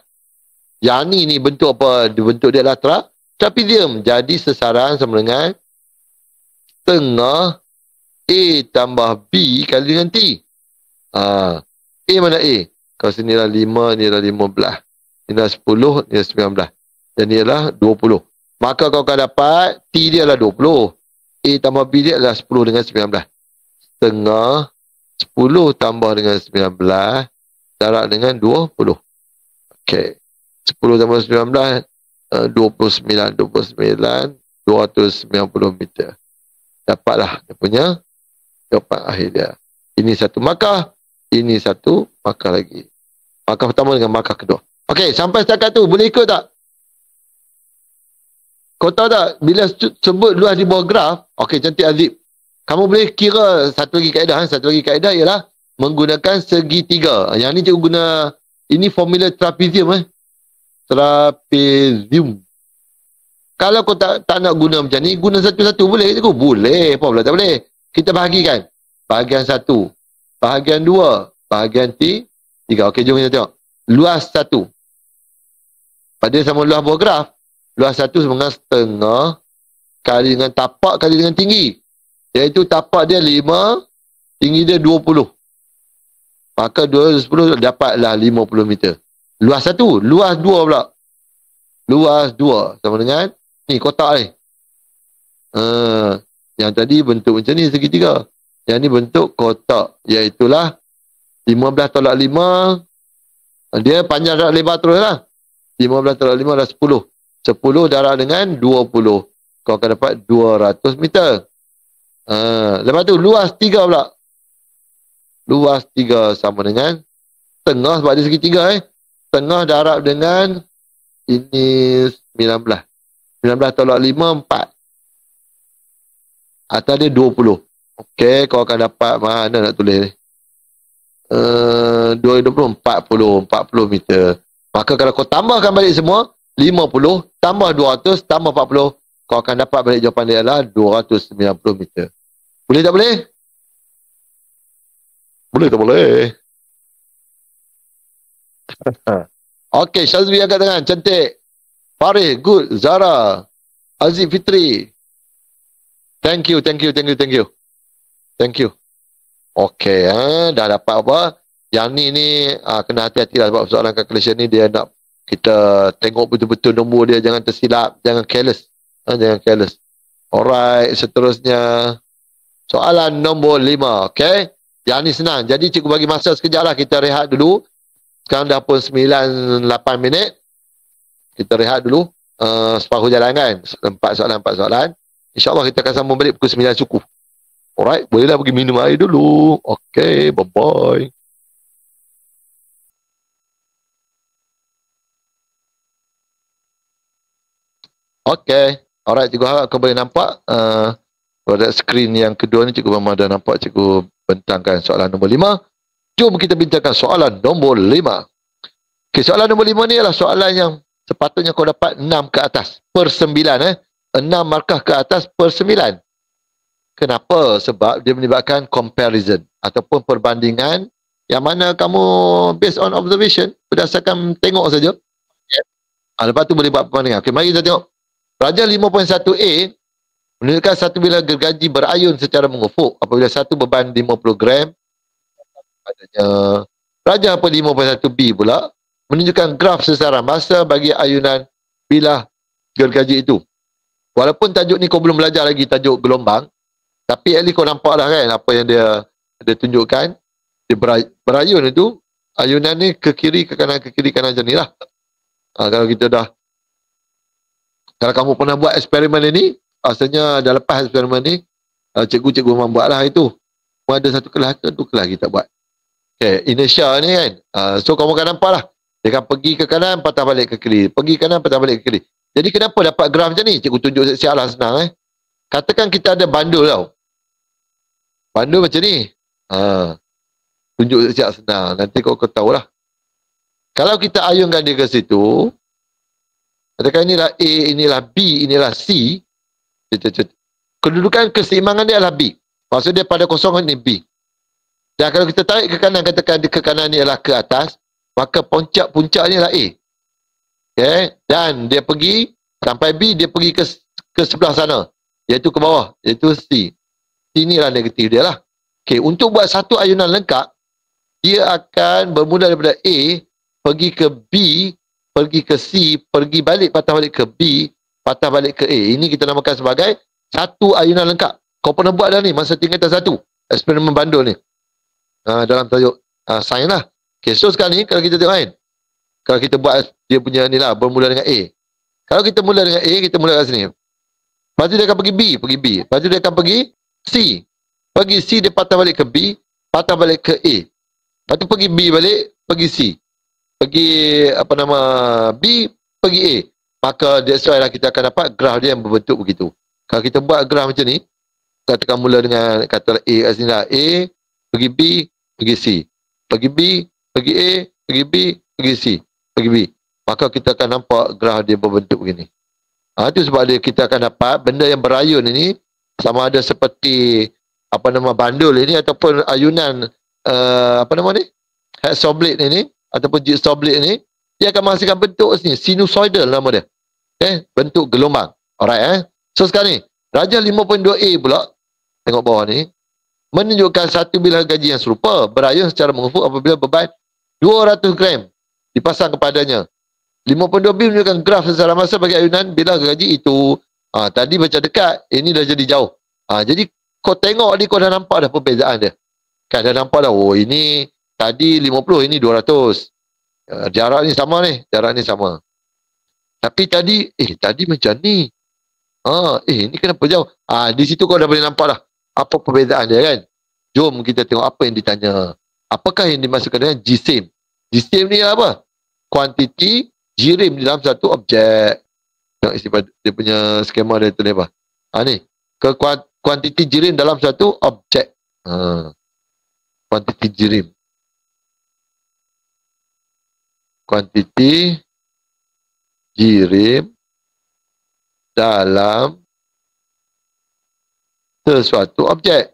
Yang ni bentuk apa? Bentuk dia adalah trapezium. Jadi sasaran sama dengan tengah A tambah B kali dengan T. A mana A? Kalau sini adalah 5, ni adalah 15. Ini adalah 10, ni adalah 19. Dan ni adalah 20. Maka kau akan dapat T dia adalah 20. A tambah B dia adalah 10 dengan 19. Setengah 10 tambah dengan 19 darab dengan 20. Okey. 10 tambah 19, 29. 290 meter. Dapatlah dia punya jawapan akhir dia. Ini satu markah. Ini satu markah lagi. Markah pertama dengan markah kedua. Okey, sampai setakat tu. Boleh ikut tak? Kau tahu tak? Bila sebut luas di bawah graf. Okey, cantik Azib. Kamu boleh kira satu lagi kaedah. Satu lagi kaedah ialah menggunakan segitiga. Yang ni cikgu guna, ini formula trapezium. Trapezium. Kalau kau tak nak guna macam ni, guna satu-satu boleh cikgu? Boleh. Apa pula tak boleh? Kita bahagikan. Bahagian 1. Bahagian 2. Bahagian 3. Okey, jom kita tengok. Luas 1. Pada sama luas bawah graf. Luas 1 sama dengan setengah kali dengan tapak kali dengan tinggi. Iaitu tapak dia 5, tinggi dia 20. Maka 210 dapatlah 50 meter. Luas 1. Luas 2 pula. Luas 2 sama dengan ni kotak ni. Yang tadi bentuk macam ni segitiga. Yang ni bentuk kotak. Iaitulah 15 tolak 5. Dia panjang darab lebar terus lah. 15 tolak 5 adalah 10. 10 darab dengan 20. Kau akan dapat 200 meter. Lepas tu luas 3 pula. Luas 3 sama dengan tengah sebab dia segitiga. Tengah darab dengan ini 19. 19 tolak 5, 4. Atas dia 20. Okey, kau akan dapat mana nak tulis ni? 220, 40 meter. Maka kalau kau tambahkan balik semua, 50 tambah 200 tambah 40, kau akan dapat balik jawapan dia adalah 290 meter. Boleh tak boleh? Boleh tak boleh? Okey, Syazwi angkat tangan. Cantik. Farid, good. Zara. Aziz Fitri. Thank you. Okey, dah dapat apa? Yang ni kena hati-hati lah sebab soalan calculation ni dia nak kita tengok betul-betul nombor dia, jangan tersilap, jangan careless. Jangan careless. Alright, seterusnya soalan nombor 5. Okey. Yang ni senang. Jadi cikgu bagi masa sekejap lah, kita rehat dulu. Sekarang dah pun 9-8 minit. Kita rehat dulu. Separuh jalan kan. 4 soalan. InsyaAllah kita akan sambung balik pukul 9 suku. Alright. Bolehlah pergi minum air dulu. Okay. Bye-bye. Okay. Alright. Cikgu harap kau boleh nampak. Pada skrin yang kedua ni cikgu memang dah nampak cikgu bentangkan soalan nombor 5. Jom kita bincangkan soalan nombor 5. Okay, soalan nombor 5 ni adalah soalan yang sepatutnya kau dapat 6 ke atas per 9. 6 markah ke atas per 9. Kenapa? Sebab dia melibatkan comparison ataupun perbandingan yang mana kamu based on observation, berdasarkan tengok saja. Okay. Lepas tu boleh buat perbandingan. Okay, mari kita tengok. Pelajaran 5.1a menunjukkan satu bilah gergaji berayun secara mengufuk apabila satu beban 50 gram. Pelajaran 5.1b pula menunjukkan graf sesaran masa bagi ayunan bilah gergaji itu. Walaupun tajuk ni kau belum belajar lagi tajuk gelombang, tapi at least kau nampak dah kan apa yang dia tunjukkan. Dia berayun itu, ayunan ni ke kiri ke kanan macam ni lah. Kalau kamu pernah buat eksperimen ini, asalnya dah lepas eksperimen ni, cikgu memang buat lah itu. Ada satu kelas tu, kelas kita buat. Okay, inertia ni kan. So kamu akan nampak lah. Dia akan pergi ke kanan, patah balik ke kiri. Pergi kanan, patah balik ke kiri. Jadi kenapa dapat graf macam ni? Cikgu tunjuk siap lah, senang. Katakan kita ada bandul tau. Bandul macam ni. Tunjuk siap senang. Nanti kau tahulah. Kalau kita ayunkan dia ke situ, katakan inilah A, inilah B, inilah C. Kedudukan keseimbangan dia adalah B. Maksud dia pada kosong ni B. Dan kalau kita tarik ke kanan, katakan ke kanan ni adalah ke atas, maka puncak ni adalah A. Okay. Dan dia pergi sampai B, dia pergi ke sebelah sana, iaitu ke bawah, iaitu C. C ni lah negatif dia lah. Okay. Untuk buat satu ayunan lengkap, dia akan bermula daripada A, pergi ke B, pergi ke C, pergi balik, patah balik ke B, patah balik ke A. Ini kita namakan sebagai satu ayunan lengkap. Kau pernah buat dah ni masa tingkatan 1 eksperimen bandul ni, dalam tajuk sains lah. Okay, so sekarang ni kalau kita tengok kan, kalau kita buat dia punya ni lah, bermula dengan A. Kalau kita mula dengan A, kita mula kat sini. Lepas tu dia akan pergi B. Lepas tu dia akan pergi C. Pergi C, dia patah balik ke B, patah balik ke A. Lepas tu pergi B balik, pergi C. Pergi B, pergi A. Maka that's why lah kita akan dapat graf dia yang berbentuk begitu. Kalau kita buat graf macam ni, katakan mula dengan kata A kat sini lah. A, pergi B, pergi C. Pergi B, pergi A, pergi B, pergi C. Pergi B. Maka kita akan nampak graf dia berbentuk begini. Itu sebab kita akan dapat benda yang berayun ini, sama ada seperti bandul ini ataupun ayunan Hacksaw blade ini ataupun jigsaw blade ini, dia akan menghasilkan bentuk sini, sinusoidal nama dia. Okay? Bentuk gelombang. Alright. So sekarang ni, rajah 5.2a pula, tengok bawah ni, menunjukkan satu bilah gaji yang serupa berayun secara mengufuk apabila beban 200 gram dipasang kepadanya. 5.2b menunjukkan graf sesaran masa bagi ayunan bilah gaji itu. Tadi macam dekat, ini dah jadi jauh. Jadi kau tengok ni, kau dah nampak dah perbezaan dia. Kan dah nampak dah, oh ini tadi 50, ini 200. Jarak ni sama. Tapi tadi macam ni. Ini kenapa jauh? Di situ kau dah boleh nampak dah apa perbezaan dia kan. Jom kita tengok apa yang ditanya. Apakah yang dimaksudkan dengan jisim? Jisim ni apa? Kuantiti jirim di dalam satu objek. Tengok dia punya skema dia tu ni apa? Ni. Kuantiti jirim dalam satu objek. Kuantiti jirim. Kuantiti jirim dalam sesuatu objek.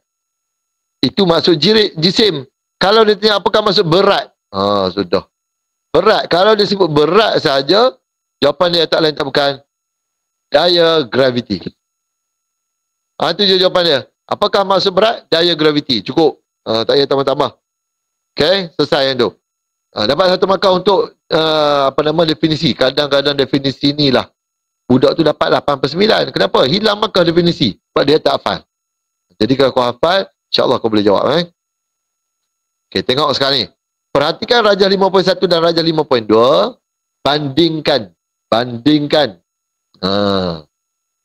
Itu maksud jisim. Kalau dia tanya apakah maksud berat? Sudah. Berat. Kalau dia sebut berat saja, jawapan dia tak lain tak bukan daya graviti. Itu je jawapan dia. Apakah maksud berat? Daya graviti. Cukup. Tak payah tambah-tambah. Okay, selesai yang tu. Dapat 1 markah untuk definisi. Kadang-kadang definisi ni lah. Budak tu dapat 8/9. Kenapa? Hilang markah definisi. Sebab dia tak hafal. Jadi kalau kau hafal, insyaAllah kau boleh jawab. Okay, tengok sekarang ni. Perhatikan Rajah 5.1 dan Rajah 5.2. Bandingkan.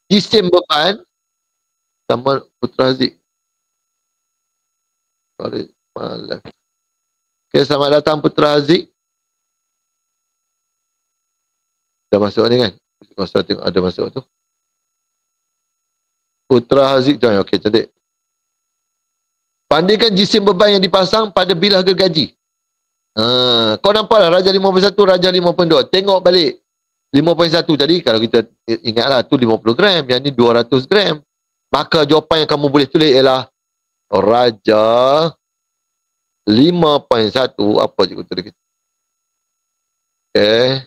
Jisim beban sama Putra Haziq. Okay, selamat datang Putra Haziq. Dah masuk ni kan? Masa tengok ada masuk tu. Putra Haziq join. Okey, cantik. Bandingkan jisim beban yang dipasang pada bilah gergaji. Kau nampak lah Rajah 5.1, Rajah 5.2. Tengok balik. 5.1 tadi, kalau kita ingatlah tu 50 gram. Yang ni 200 gram. Maka jawapan yang kamu boleh tulis ialah Rajah 5.1. Apa je aku tulis? Okay.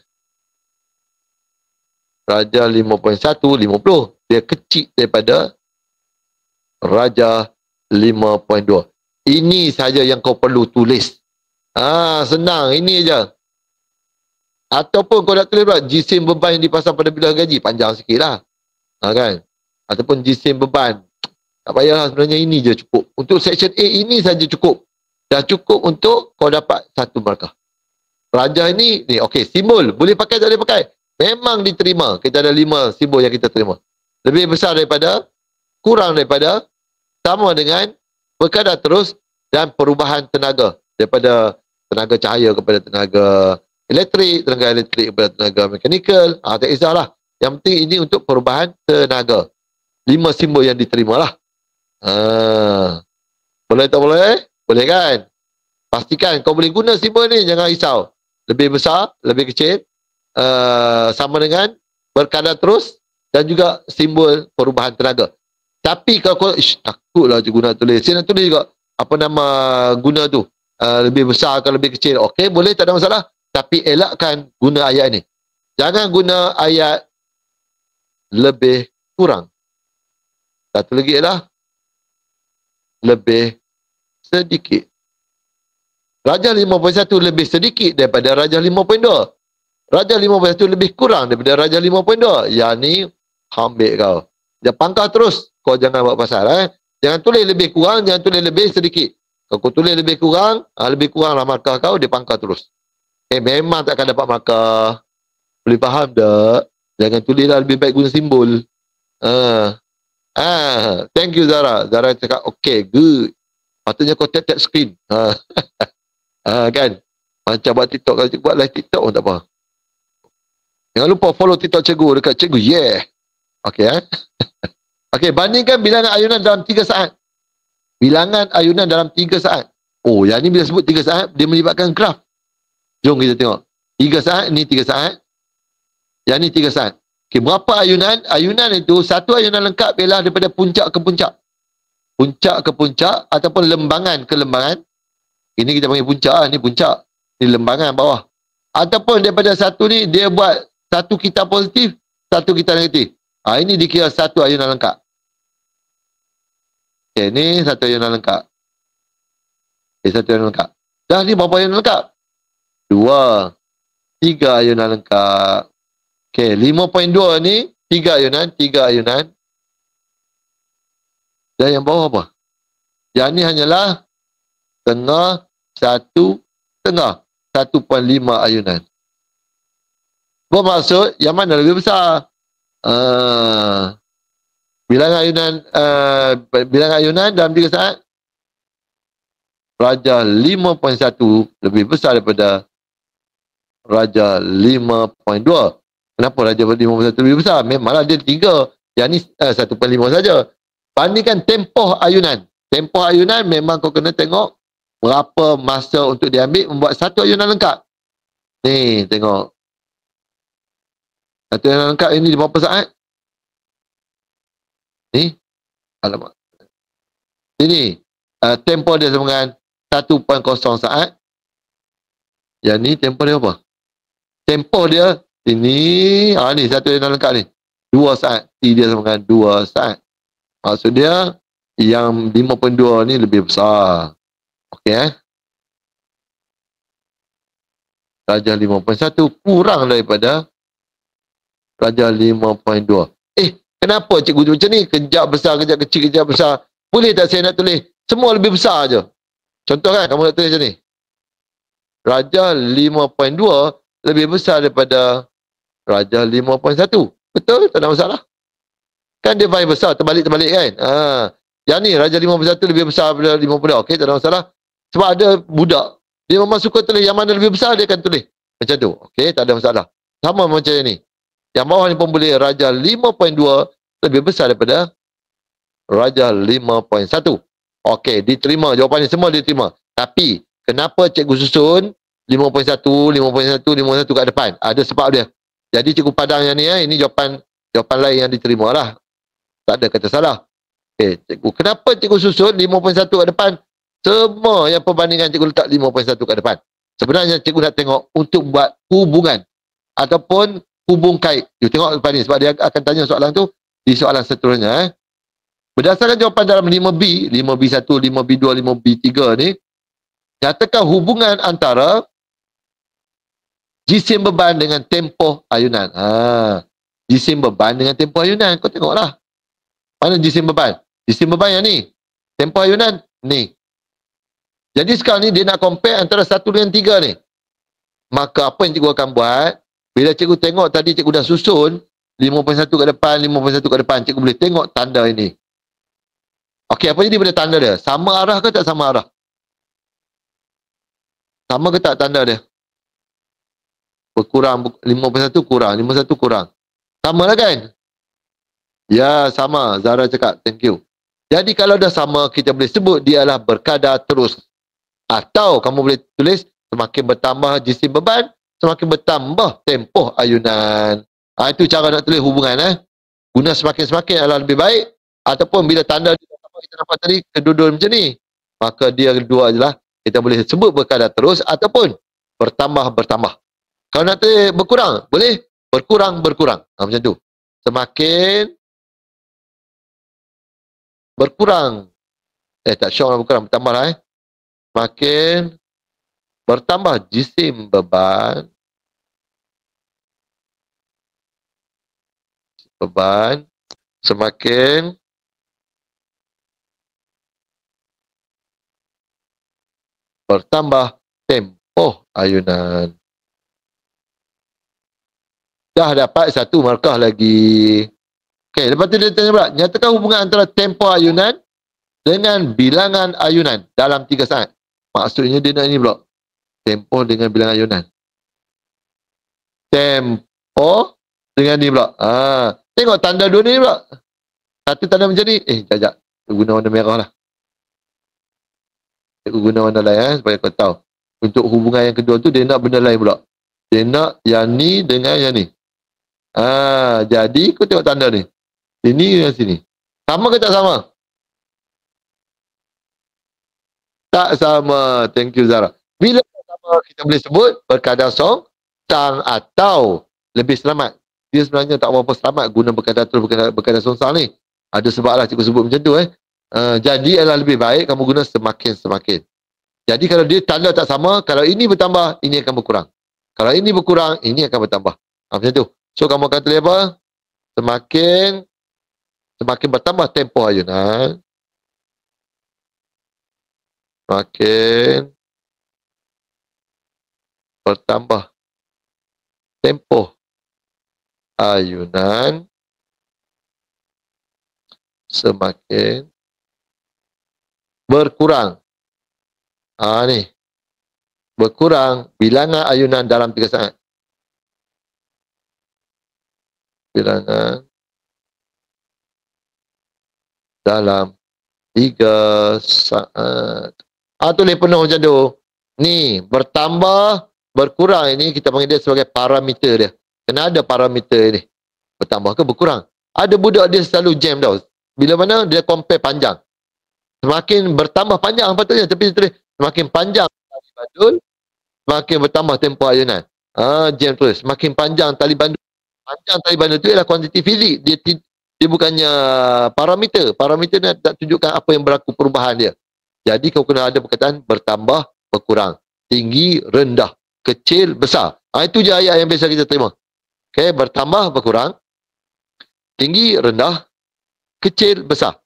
Rajah 5.1, 50. Dia kecil daripada Rajah 5.2. Ini saja yang kau perlu tulis. Senang. Ini je. Ataupun kau nak tulis pula jisim beban yang dipasang pada bilah gaji. Panjang sikit lah. Kan? Ataupun jisim beban. Tak payahlah, sebenarnya ini je cukup. Untuk section A ini saja cukup. Dah cukup untuk kau dapat 1 markah. Rajah ni okey, simbol. Boleh pakai, tak boleh pakai. Memang diterima. Kita ada 5 simbol yang kita terima. Lebih besar daripada, kurang daripada, sama dengan, berkadar terus, dan perubahan tenaga. Daripada tenaga cahaya kepada tenaga elektrik, tenaga elektrik kepada tenaga mekanikal. Tak kisahlah. Yang penting ini untuk perubahan tenaga. 5 simbol yang diterima lah. Boleh tak boleh? Boleh kan? Pastikan kau boleh guna simbol ni. Jangan risau. Lebih besar, lebih kecil. Sama dengan berkadar terus. Dan juga simbol perubahan tenaga. Tapi kalau kau takutlah je guna tulis. Saya nak tulis juga apa nama guna tu. Lebih besar ke lebih kecil. Okey, boleh, tak ada masalah. Tapi elakkan guna ayat ni. Jangan guna ayat lebih kurang. Satu lagi ialah lebih sedikit. Rajah 5.1 lebih sedikit daripada Rajah 5.2. Rajah 5.1 lebih kurang daripada Rajah 5.2. Yang ni ambil kau. Dia pangkah terus. Kau jangan buat pasal. Jangan tulis lebih kurang, jangan tulis lebih sedikit. Kalau kau tulis lebih kurang lah markah kau, dia pangkah terus. Memang takkan dapat markah. Boleh faham tak? Jangan tulislah, lebih baik guna simbol. Thank you Zara. Zara cakap, okay, good. Patutnya kau tap screen. Kan? Macam buat TikTok. Kalau buat live TikTok pun tak apa. Jangan lupa follow TikTok cikgu dekat cikgu. Yeah. Okay, okay, bandingkan bilangan ayunan dalam 3 saat. Bilangan ayunan dalam 3 saat. Oh, yang ni bila sebut 3 saat, dia melibatkan graf. Jom kita tengok. 3 saat, ni 3 saat. Yang ni 3 saat. Okay, berapa ayunan? Ayunan itu, satu ayunan lengkap ialah daripada puncak ke puncak. Puncak ke puncak, ataupun lembangan ke lembangan. Ini kita panggil puncak, ni puncak. Ni lembangan bawah. Ataupun daripada satu ni, dia buat satu kita positif, satu kita negatif. Ini dikira satu ayunan lengkap. Okay, ni satu ayunan lengkap. Okay, satu ayunan lengkap. Dah ni berapa ayunan lengkap? 2, 3 ayunan lengkap. Okay, 5.2 ni 3 ayunan, 3 ayunan. Dan yang bawah apa? Yang ni hanyalah tengah, 1 tengah, 1.5 ayunan. Bermaksud yang mana lebih besar? Bilangan ayunan dalam 3 saat. Rajah 5.1 lebih besar daripada Rajah 5.2. Kenapa Rajah 5.1 lebih besar? Memanglah dia 3. Yang ni 1.5 saja. Bandingkan tempoh ayunan. Tempoh ayunan memang kau kena tengok berapa masa untuk diambil membuat satu ayunan lengkap. Ni tengok. Satu ayunan lengkap ini di berapa saat? Ni. Alamak. Ini. Tempoh dia sama dengan 1.0 saat. Yang ni tempoh dia apa? Tempoh dia ini, ni satu ayunan lengkap ni. 2 saat. T dia sama dengan 2 saat. Maksud dia, yang 5.2 ni lebih besar. Okey Darjah 5.1 kurang daripada darjah 5.2. Kenapa cikgu macam ni? Kejap besar, kejap kecil, kejap besar. Boleh tak saya nak tulis? Semua lebih besar je. Contoh kan, kamu nak tulis macam ni. Darjah 5.2 lebih besar daripada darjah 5.1. Betul? Tak ada masalah. Kan dia paling besar, terbalik-terbalik kan? Yang ni, darjah 5.1 lebih besar daripada 5.2. Okey, tak ada masalah. Sebab ada budak. Dia memang suka tulis yang mana lebih besar, dia akan tulis. Macam tu. Okey, tak ada masalah. Sama macam ni. Yang bawah ni pun boleh darjah 5.2 lebih besar daripada darjah 5.1. Okey, diterima. Jawapan ni semua diterima. Tapi, kenapa cikgu susun 5.1, 5.1, 5.1 kat depan? Ada sebab dia. Jadi cikgu padang yang ni, ini jawapan lain yang diterima lah. Tak ada kata salah. Okey, cikgu. Kenapa cikgu susun 5.1 kat depan? Semua yang perbandingan cikgu letak 5.1 kat depan. Sebenarnya cikgu nak tengok untuk buat hubungan ataupun hubung kait. You tengok depan ni sebab dia akan tanya soalan tu di soalan seterusnya. Berdasarkan jawapan dalam 5B, 5B1, 5B2, 5B3 ni, nyatakan hubungan antara jisim beban dengan tempoh ayunan. Jisim beban dengan tempoh ayunan. Kau tengoklah. Mana jisim beban? Jisim beban yang ni. Tempoh ayunan ni. Jadi sekarang ni dia nak compare antara 1 dengan 3 ni. Maka apa yang cikgu akan buat, bila cikgu tengok tadi cikgu dah susun 5.1 kat depan, 5.1 kat depan, cikgu boleh tengok tanda ini. Okey, apa jadi pada tanda dia? Sama arah ke tak sama arah? Sama ke tak tanda dia? Berkurang, 5.1 kurang, 5.1 kurang. Sama lah kan? Ya, sama. Zara cakap, thank you. Jadi kalau dah sama, kita boleh sebut dia adalah berkadar terus. Atau kamu boleh tulis semakin bertambah jisim beban, semakin bertambah tempoh ayunan. Itu cara nak tulis hubungan. Guna semakin-semakin adalah lebih baik. Ataupun bila tanda kita nampak tadi, kedua-dua macam ni. Maka dia kedua adalah kita boleh sebut berkadar terus ataupun bertambah-bertambah. Kalau nak tulis berkurang, boleh berkurang-berkurang. Macam tu. Semakin berkurang. Tak syok lah berkurang, bertambah lah. Semakin bertambah jisim beban. Semakin bertambah tempoh ayunan. Dah dapat 1 markah lagi. Okey, lepas tu dia tanya pula, nyatakan hubungan antara tempoh ayunan dengan bilangan ayunan dalam 3 saat. Maksudnya dia nak ni pula. Tempoh dengan bilangan ayunan. Tempoh dengan ni pula. Tengok tanda 2 ni pula. Satu tanda macam ni. Jap. Guna warna merah lah. Cikgu guna warna lain supaya kau tahu. Untuk hubungan yang kedua tu dia nak benda lain pula. Dia nak yang ni dengan yang ni. Jadi kau tengok tanda ni. Sini dengan sini. Sama ke tak sama? Tak sama. Thank you Zara. Bila tak sama kita boleh sebut berkadar song sang atau lebih selamat. Dia sebenarnya tak berapa selamat guna berkadar terus berkadar song sang ni. Ada sebab lah cikgu sebut macam tu. Jadi adalah lebih baik kamu guna semakin-semakin. Jadi kalau dia tanda tak sama, kalau ini bertambah, ini akan berkurang. Kalau ini berkurang, ini akan bertambah. Macam tu. So kamu akan tulis apa? Semakin bertambah tempoh ayunan. Semakin bertambah tempoh ayunan. Semakin berkurang. Ni. Berkurang bilangan ayunan dalam 3 saat. Bilangan dalam 3 saat. Tulis penuh macam tu. Ni, bertambah, berkurang. Ini kita panggil dia sebagai parameter dia. Kena ada parameter ni. Bertambah ke berkurang. Ada budak dia selalu jam tau. Bila mana dia compare panjang. Semakin bertambah panjang patutnya. Tapi dia tulis semakin panjang tali bandul, semakin bertambah tempoh ayunan. Jam terus. Semakin panjang tali bandul. Panjang tali bandul tu ialah kuantiti fizik. Dia Dia bukannya parameter. Parameter ni tak tunjukkan apa yang berlaku perubahan dia. Jadi kau kena ada perkataan bertambah, berkurang. Tinggi, rendah. Kecil, besar. Itu je ayat yang biasa kita terima. Okay, bertambah, berkurang. Tinggi, rendah. Kecil, besar.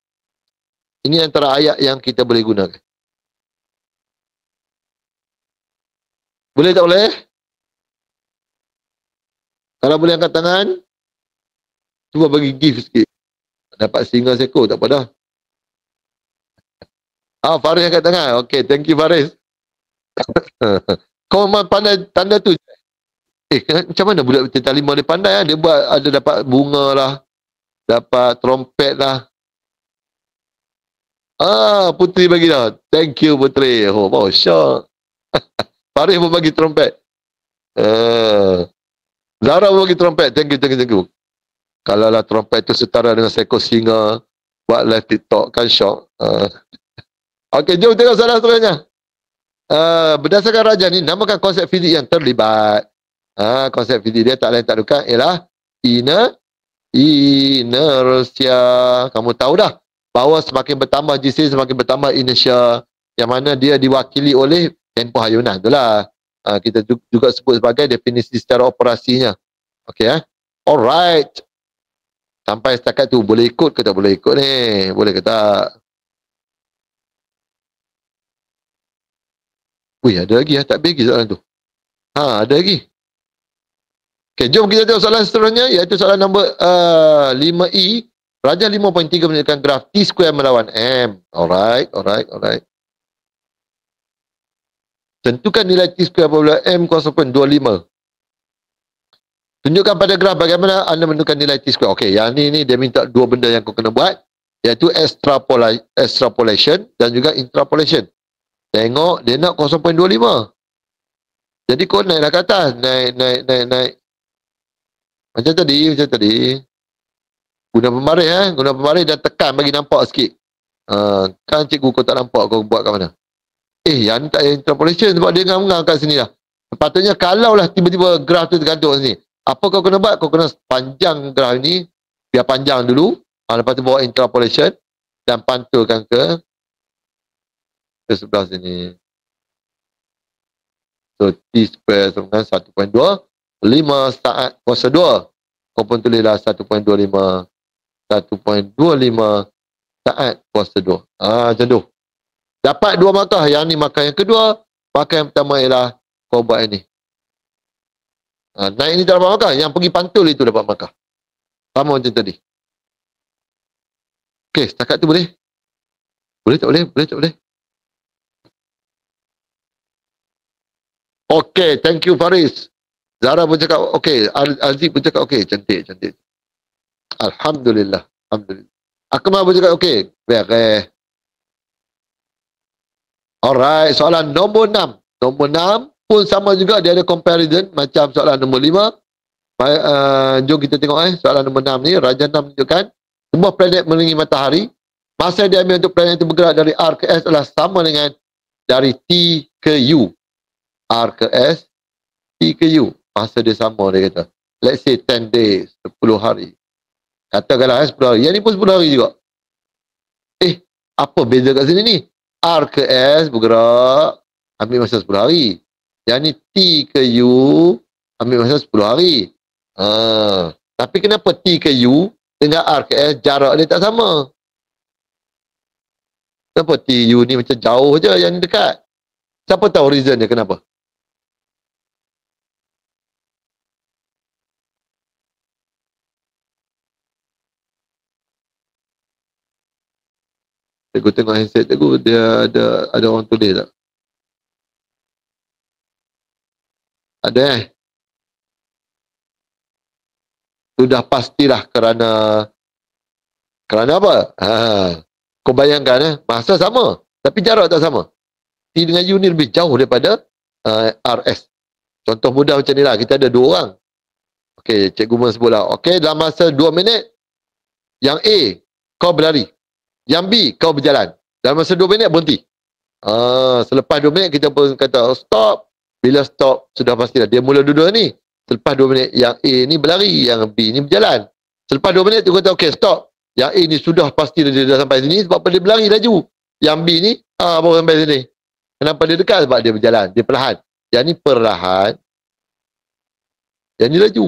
Ini antara ayat yang kita boleh gunakan. Boleh tak boleh? Kalau boleh angkat tangan, cuba bagi gift sikit. Dapat singa seekor, tak apa dah. Faris angkat tangan. Okay, thank you Faris. Kau memang pandai tanda tu. Macam mana budak Tinta Lima dia pandai? Dia buat, ada dapat bunga lah. Dapat trompet lah. Putri bagi dah. Thank you Putri. Oh, syok. Faris pun bagi trompet. Zara pun bagi trompet. Thank you. Kalau lah trompet tu setara dengan seekor singa, buat live TikTok, kan syok. Okey, jom tengok soalan seterusnya. Berdasarkan rajah ni, namakan konsep fizik yang terlibat. Konsep fizik dia tak lain tak bukan ialah inersia. Kamu tahu dah bahawa semakin bertambah jisim, semakin bertambah inersia, yang mana dia diwakili oleh tempoh hayunan. Itulah kita juga sebut sebagai definisi secara operasinya. Okey, alright. Sampai setakat tu boleh ikut ke tak boleh ikut ni? Boleh ke tak? Ada lagi tak habis lagi soalan tu. Ada lagi. Okey, jom kita tengok soalan seterusnya, iaitu soalan nombor 5E. Rajah 5.3 menunjukkan graf T² melawan M. Alright. Tentukan nilai T² apabila M 0.25. Tunjukkan pada graf bagaimana anda menentukan nilai T². Okey, yang ni dia minta dua benda yang kau kena buat, iaitu extrapolation dan juga interpolation. Tengok dia nak 0.25. Jadi kau naiklah ke atas, naik. Macam tadi. Guna pembaris dan tekan bagi nampak sikit. Kan cikgu kau tak nampak, kau buat kat mana? Yang ni tak ada interpolation sebab dia ngang-ngang kat sini lah. Sepatutnya kalaulah tiba-tiba graf tu tergantung sini. Apa kau kena buat? Kau kena panjang graf ni, biar panjang dulu. Lepas tu bawa interpolation dan pantulkan ke sebelah sini. So, T² sama dengan 1.25 saat kuasa 2. Kau pun tulislah 1.25 saat kuasa 2. Macam tu. Dapat 2 markah. Yang ni markah yang kedua. Markah yang pertama ialah kau buat ini. Naik ni tak dapat markah. Yang pergi pantul itu dapat markah. Sama macam tadi. Okey, setakat tu boleh? Boleh tak boleh? Okey, thank you Faris. Zara pun cakap okey, Aziz pun cakap okey, cantik. Alhamdulillah. Akmal pun cakap okey. Baik. Alright, soalan nombor 6. Nombor 6 pun sama juga, dia ada comparison macam soalan nombor 5. Jom kita tengok soalan nombor 6 ni. Rajah 6 menunjukkan sebuah planet mengelilingi matahari. Masa yang diambil untuk planet itu bergerak dari R ke S adalah sama dengan dari T ke U. R ke S, T ke U. Masa dia sama, dia kata. Let's say 10 days, 10 hari. Katakanlah 10 hari. Yang ni pun 10 hari juga. Apa beza kat sini ni? R ke S bergerak, ambil masa 10 hari. Yang ni T ke U, ambil masa 10 hari. Tapi kenapa T ke U dengan R ke S, jarak dia tak sama? Kenapa T, U ni macam jauh je, yang ni dekat? Siapa tahu reason dia kenapa? Cikgu tengok handset cikgu, dia ada orang tulis tak? Ada Sudah pastilah kerana apa? Kau bayangkan masa sama, tapi jarak tak sama. T dengan U ni lebih jauh daripada RS. Contoh mudah macam ni lah, kita ada 2 orang. Okey, cikgu sebutlah. Okey, dalam masa 2 minit, yang A, kau berlari. Yang B, kau berjalan. Dalam masa 2 minit, berhenti. Selepas 2 minit, kita pun kata, stop. Bila stop, sudah pastilah. Dia mula dua-dua ni. Selepas 2 minit, yang A ni berlari, yang B ni berjalan. Selepas 2 minit tu kata okey stop. Yang A ni sudah pasti dia dah sampai sini sebab apa dia berlari laju. Yang B ni baru sampai sini. Kenapa dia dekat? Sebab dia berjalan, dia perlahan. Yang ni perlahan. Yang ni laju.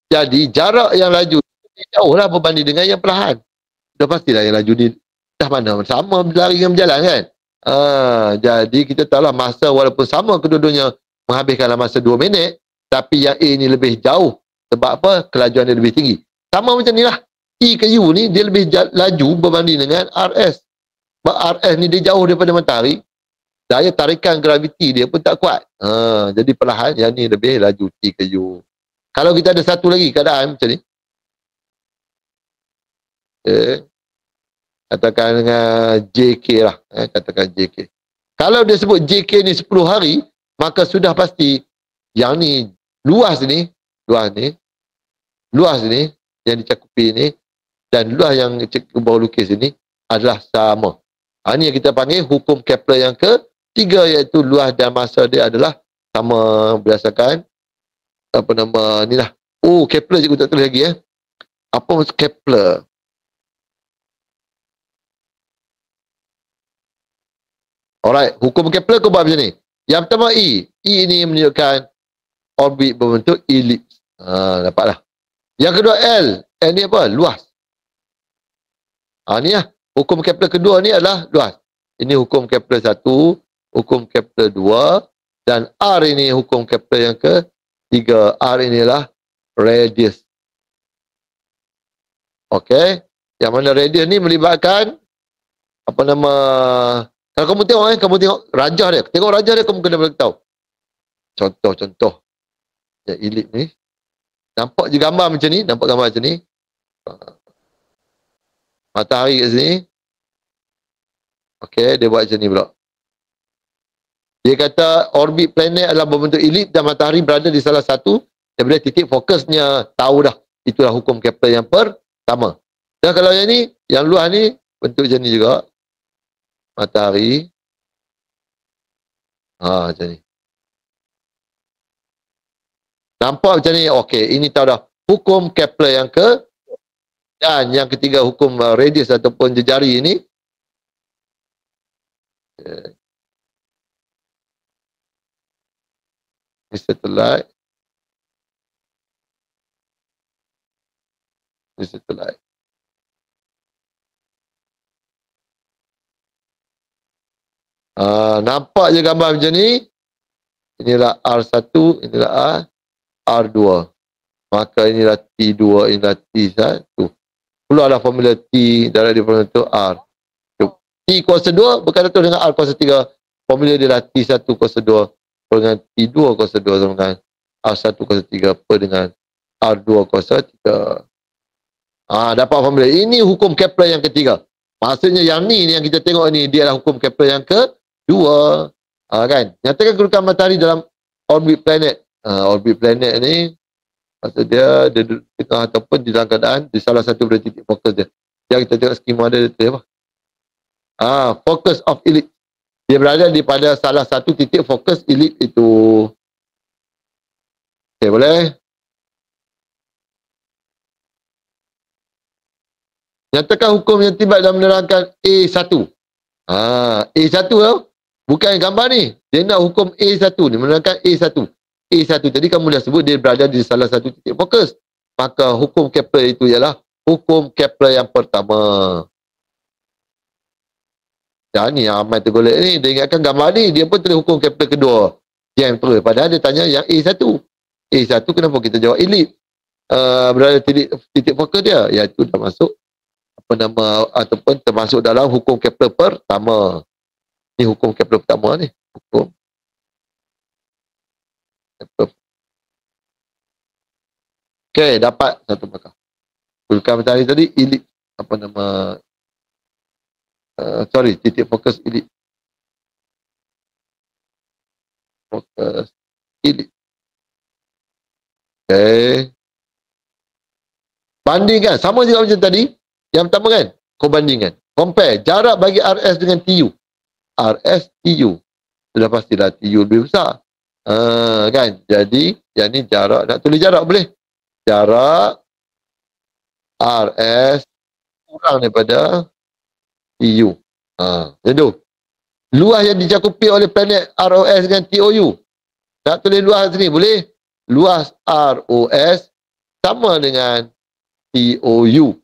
Jadi jarak yang laju jauh lah berbanding dengan yang perlahan. Dah pastilah yang laju ni dah mana sama berlari dengan berjalan kan. Jadi kita tahulah masa walaupun sama kedua-duanya menghabiskan dalam masa 2 minit, tapi yang A ni lebih jauh. Sebab apa? Kelajuan dia lebih tinggi. Sama macam ni lah. E ke U ni dia lebih laju berbanding dengan RS. Sebab RS ni dia jauh daripada matahari. Daya tarikan graviti dia pun tak kuat. Jadi perlahan yang ni lebih laju T ke U. Kalau kita ada satu lagi keadaan macam ni. Katakan dengan JK lah. Katakan JK. Kalau dia sebut JK ni 10 hari, maka sudah pasti yang ni luas ni yang dicakupi ni dan luas yang bawah lukis ini adalah sama. Ini yang kita panggil hukum Kepler yang ketiga, iaitu luas dan masa dia adalah sama berdasarkan apa nama ni lah. Kepler cikgu tak tulis lagi Apa maksud Kepler? Alright, hukum Kepler kau buat macam ni. Yang pertama E ni menunjukkan orbit berbentuk elips. Dapatlah. Yang kedua L ni apa? Luas. Ni lah. Hukum Kepler kedua ni adalah luas. Ini hukum Kepler 1, hukum Kepler 2, dan R ini hukum Kepler yang ketiga. R inilah radius. Okey. Yang mana radius ni melibatkan apa nama, kalau kamu tengok kamu tengok rajah dia. Tengok rajah dia kamu kena beritahu. Contoh. Yang elip ni. Nampak je gambar macam ni, nampak gambar macam ni. Matahari kat sini. Okey, dia buat macam ni pula. Dia kata orbit planet adalah berbentuk elip dan matahari berada di salah satu daripada titik fokusnya. Tahu dah. Itulah hukum Kepler yang pertama. Dan kalau yang ni, yang luas ni bentuk macam ni juga. Matahari. Macam ni. Nampak macam ni? Okey, ini tahu dah. Hukum Kepler yang dan yang ketiga hukum radius ataupun jejari ini. Ini satellite. Ini satellite. Nampak je gambar macam ni. Inilah R1, inilah R2. Maka inilah T2, inilah T1. Keluarlah formula T darab di formula tu R. T kuasa 2 berkaitan dengan R kuasa 3. Formula dia adalah T1 kuasa 2 per dengan T2 kuasa 2 sama dengan R1 kuasa 3 per dengan R2 kuasa 3. Dapat formula. Ini hukum Kepler yang ketiga. Maksudnya yang ni yang kita tengok ni, dia adalah hukum Kepler yang kedua. Kan? Nyatakan kedudukan matahari dalam orbit planet. Orbit planet ni maksud dia di tengah ataupun di dalam keadaan di salah satu dari titik fokus dia. Yang kita tengok skema dia apa? Focus of ellipse. Dia berada di pada salah satu titik fokus ellipse itu. Okey, boleh? Nyatakan hukum yang tiba dan menerangkan A1. A1 tau. Bukan gambar ni. Dia nak hukum A1 ni, menerangkan A1. A1 tadi kamu dah sebut dia berada di salah satu titik fokus. Maka hukum Kepler itu ialah hukum Kepler yang pertama. Dan ni Ahmad tergolek ni, dia ingatkan gambar ni, dia pun tulis hukum Kepler kedua. Yang terus. Padahal dia tanya yang A1. A1 kenapa kita jawab elip? Berada di titik fokus dia. Iaitu dah masuk apa nama, ataupun termasuk dalam hukum Kepler pertama. Ni hukum Kepler pertama ni. Hukum Kepler. Okey, dapat satu markah. Kedudukan matahari tadi elip apa nama, titik fokus elip. Fokus elip. Okey. Bandingkan. Sama juga macam tadi. Yang pertama kan, kau bandingkan. Compare jarak bagi RS dengan TU. RS, TU. Sudah pastilah TU lebih besar. Kan? Jadi, yang ni jarak. Nak tulis jarak boleh? Jarak RS kurang daripada TU. Macam tu. Luas yang dicakupi oleh planet ROS dengan TOU. Nak tulis luas sini boleh. Luas ROS sama dengan TOU.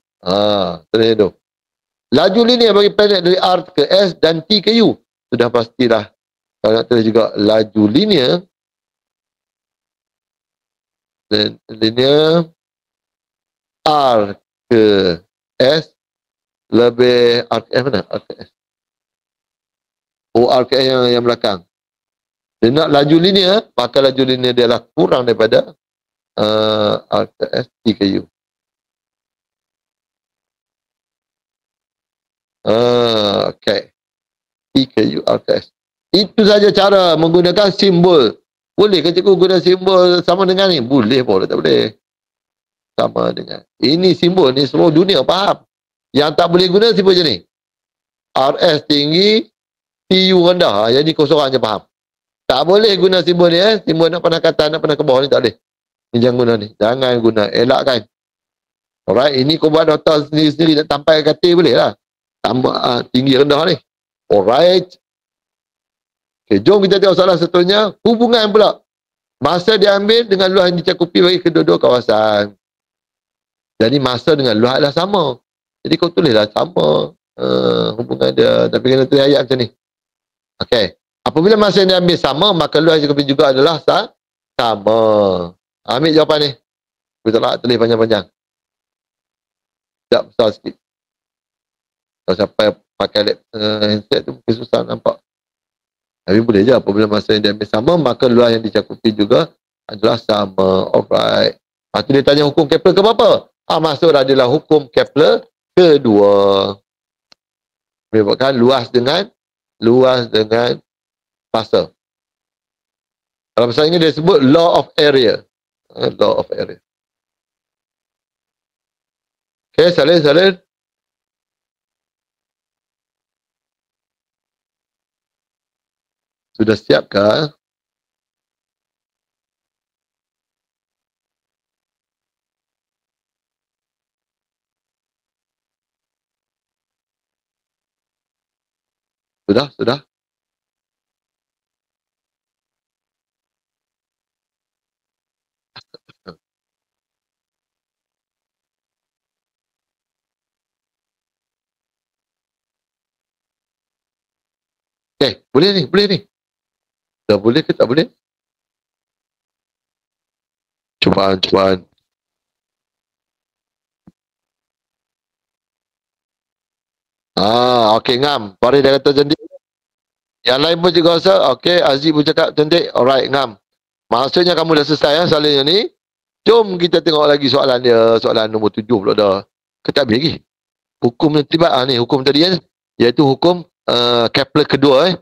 Tulis tu. Laju linear bagi planet dari R ke S dan T ke U. Sudah pastilah. Kalau nak tulis juga laju linear. Dan linear R ke S lebih R ke S mana? R ke S. R ke S yang belakang. Dia nak laju linear, maka laju linear dia adalah kurang daripada R ke S, T ke U. Okay. T ke U, R ke S. Itu saja cara menggunakan simbol. Boleh ke cikgu guna simbol sama dengan ni? Boleh, boleh tak boleh. Sama dengan. Ini simbol ni semua dunia faham. Yang tak boleh guna simbol macam ni. RS tinggi, TU rendah. Yang ni kau seorang je faham. Tak boleh guna simbol ni. Simbol nak pandang ke atas, nak pandang ke bawah ni tak boleh. Ni jangan guna ni. Jangan guna. Elakkan. Alright. Ini kau buat nota sendiri-sendiri nak tampai kata boleh lah. Tambah tinggi rendah ni. Alright. Okay, jom kita tengok soalan seterusnya. Hubungan pula. Masa diambil dengan luas yang dicakupi bagi kedua-dua kawasan. Jadi masa dengan luas adalah sama. Jadi kau tulislah sama. Hubungan dia. Tapi kena tulis ayat macam ni. Okay. Apabila masa yang diambil sama, maka luas yang dicakupi juga adalah sama. Ambil jawapan ni. Kita tak tulis panjang-panjang. Sekejap besar sikit. Kalau sampai pakai handset tu mungkin susah nampak. Tapi boleh je apabila masa yang diambil sama, maka luas yang dicakupi juga adalah sama. Alright. Lepas tu dia tanya hukum Kepler ke berapa? Maksud adalah hukum Kepler kedua. Menyebabkan luas dengan masa. Dalam pasal ini dia sebut law of area. Law of area. Okay, salin. Sudah siapkah? Sudah. Okay, boleh ni. Dah boleh ke tak boleh? Cubaan. Okey ngam. Farid dah kata cantik. Yang lain pun juga rasa. Okey, Aziz pun cakap cantik. Alright, ngam. Maksudnya kamu dah selesai soalan ni. Jom kita tengok lagi soalan dia. Soalan nombor 7 pula dah. Kita habis lagi. Hukum yang tiba ni. Hukum tadi kan. Iaitu hukum Kepler kedua.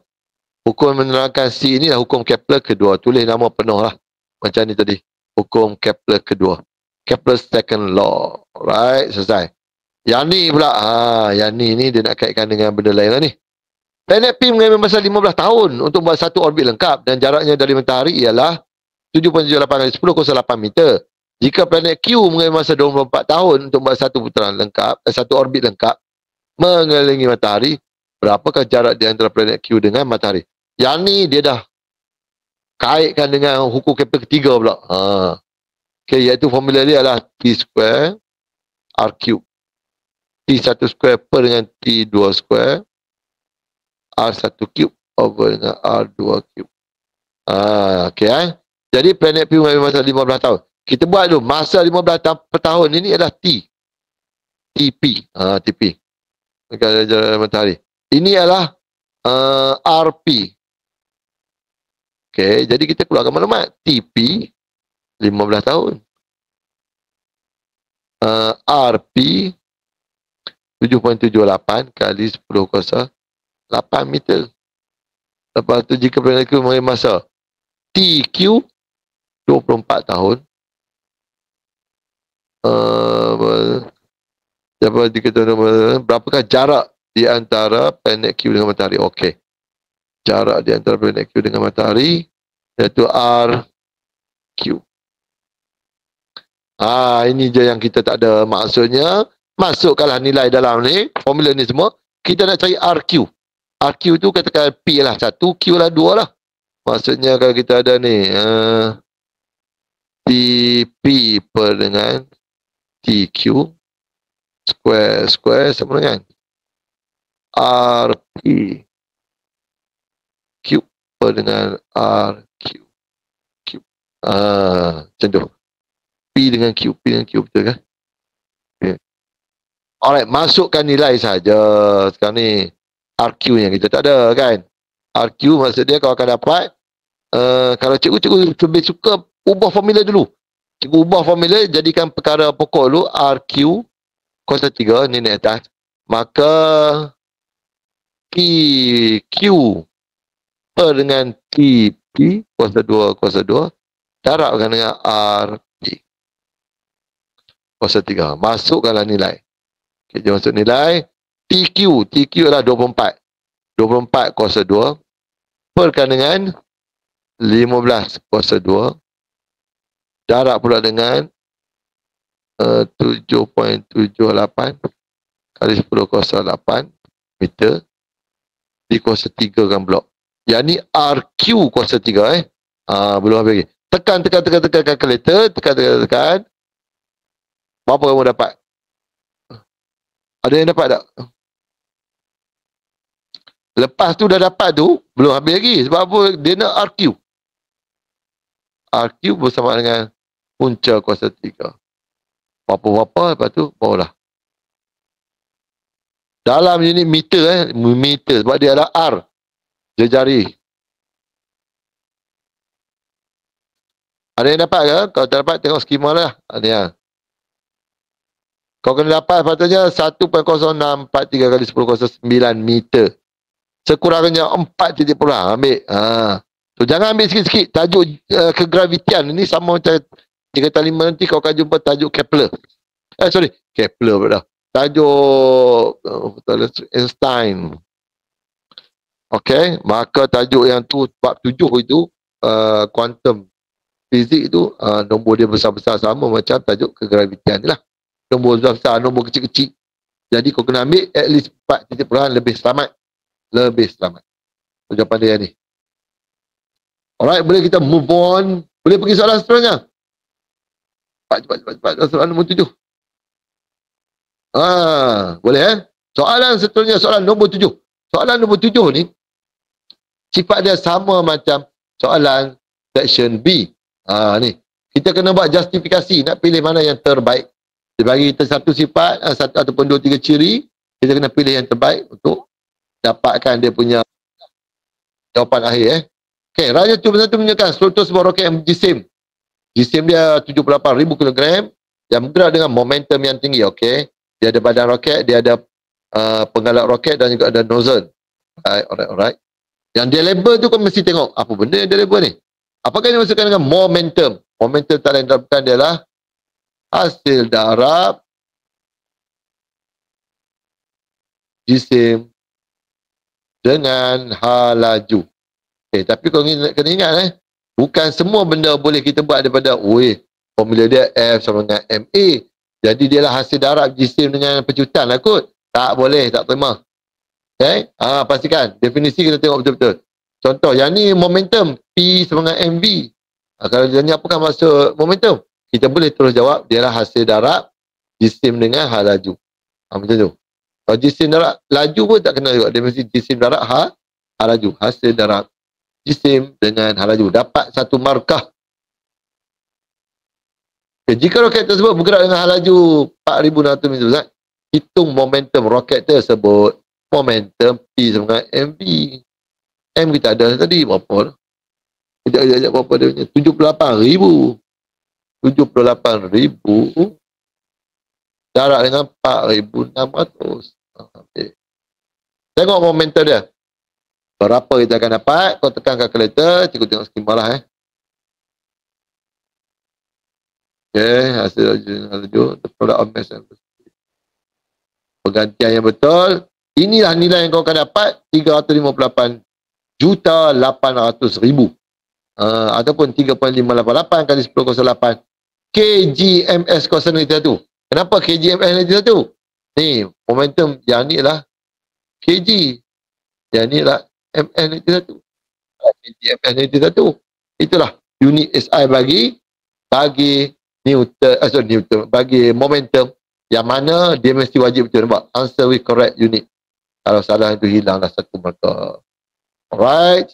Hukum menerangkan C ini lah hukum Kepler kedua. Tulis nama penuh lah. Macam ni tadi. Hukum Kepler kedua. Kepler second law. Alright, selesai. Yang ni pula. Yang ni dia nak kaitkan dengan benda lain lah ni. Planet P mengambil masa 15 tahun untuk buat satu orbit lengkap dan jaraknya dari matahari ialah 7.78 kali 10 meter. Jika planet Q mengambil masa 24 tahun untuk buat satu putaran lengkap, satu orbit lengkap mengelilingi matahari, berapakah jarak di antara planet Q dengan matahari? Yang ni dia dah kaitkan dengan hukum Kepler ketiga pula. Okay, iaitu formula dia adalah T square R cube. T1 square per dengan T2 square R1 cube over dengan R2 cube. Okay, jadi planet P mengambil masa 15 tahun. Kita buat dulu. Masa 15 tahun per tahun ini adalah T. TP. TP. Jarak matahari. Ini adalah RP. Okay, jadi kita keluarkan maklumat. TP 15 tahun. RP 7.78 kali 10 kuasa 8 meter. Lepas tu jika planet Q mengambil masa TQ 24 tahun. Berapakah jarak di antara planet Q dengan matahari? Okey. Jarak di antara planet Q dengan matahari iaitu RQ. Ini je yang kita tak ada. Maksudnya, masukkanlah nilai dalam ni, formula ni semua. Kita nak cari RQ. RQ tu katakan P lah 1, Q lah 2 lah. Maksudnya kalau kita ada ni, TP per dengan TQ, square sama dengan RP Q per dengan RQ. Macam tu. P dengan Q betul kan? Okay. Alright, masukkan nilai saja. Sekarang ni RQ yang kita tak ada kan? RQ maksud dia kau akan dapat kalau cikgu lebih suka ubah formula dulu. Cikgu ubah formula, jadikan perkara pokok dulu RQ kuasa 3 ni naik atas. Maka PQ per dengan TP kuasa 2 darabkan dengan RP kuasa 3. Masukkanlah nilai. Okay, jom masuk nilai. TQ adalah 24 kuasa 2 perkan dengan 15 kuasa 2 darab pula dengan 7.78 kali 10 kuasa 8 meter di kuasa 3 kan blok. Yang ni RQ kuasa 3 belum habis lagi. Tekan kalkulator, tekan. Berapa kamu dapat? Ada yang dapat tak? Lepas tu dah dapat tu, belum habis lagi. Sebab apa? Dia nak RQ. RQ bersama dengan punca kuasa 3. Berapa-berapa, lepas tu, barulah. Dalam unit meter, meter. Sebab dia ada R. Jari. Ada yang dapat ke? Kalau tak dapat, tengok skema lah. Ada yang. Kau kena dapat patutnya 1.0643 kali 10 kuasa 9 meter. Sekurang-kurangnya 4 titik pulang. Ambil. So, jangan ambil sikit-sikit. Tajuk kegravitian. Ini sama macam 3 5 nanti kau akan jumpa tajuk Kepler. Kepler pula. Tajuk Einstein. Okey. Maka tajuk yang tu bab 7 itu quantum fizik itu nombor dia besar-besar sama macam tajuk kegravitian ni lah. Nombor besar, nombor kecil-kecil. Jadi kau kena ambil at least 4 titik pulangan lebih selamat. Jawapan dia ni. Alright, boleh kita move on. Boleh pergi soalan seterusnya. Cepat. Soalan nombor 7. Boleh Soalan seterusnya, soalan nombor 7. Soalan nombor 7 ni, sifat dia sama macam soalan section B. Ni. Kita kena buat justifikasi, nak pilih mana yang terbaik. Dia bagi kita satu sifat, satu ataupun 2 3 ciri, kita kena pilih yang terbaik untuk dapatkan dia punya jawapan akhir. Okey, Raja cuba satu menunjukkan struktur sebuah roket yang jisim. Jisim dia 78,000 kg yang bergerak dengan momentum yang tinggi. Okey, dia ada badan roket, dia ada penggalak roket dan juga ada nozzle. Alright. Yang dia label tu kau mesti tengok apa benda yang dia label ni. Apakah yang dimaksudkan dengan momentum? Momentum tak lain bukan dia lah hasil darab jisim dengan halaju. Tapi kau kena ingat bukan semua benda boleh kita buat daripada formula dia F sama dengan MA. Jadi dia lah hasil darab jisim dengan pecutan lah kot. Tak boleh, tak terima. Okay? Pastikan definisi kita tengok betul-betul. Contoh, yang ni momentum P sama dengan MV. Kalau dia tanya apakah maksud momentum, kita boleh terus jawab dia lah hasil darab jisim dengan halaju. Macam tu. Kalau jisim darab laju pun tak kena juga. Dia mesti jisim darab halaju. Hasil darab jisim dengan halaju. Dapat satu markah. Jika roket tersebut bergerak dengan halaju 4,600 meter, hitung momentum roket tersebut. Momentum P sama dengan MV. M kita ada tadi berapa? Kejap berapa dia punya? 78,000. 78,000 darab dengan 4,600. Tengok momentum dia. Berapa kita akan dapat? Kau tekan kalkulator, cikgu tengok skema lah. Hasil the product of mass and pergantian yang betul. Inilah nilai yang kau akan dapat, 358,800,000. Ataupun 3.588 kali 10 kuasa 8 KGMS 091. Kenapa KGMS 091? Ni, momentum yang ni lah KG. Yang ni lah MS 091. KGMS 091. Itulah unit SI bagi Newton, bagi momentum yang mana dia mesti wajib betul. Nampak? Answer with correct unit. Kalau salah itu hilanglah satu markah. Alright.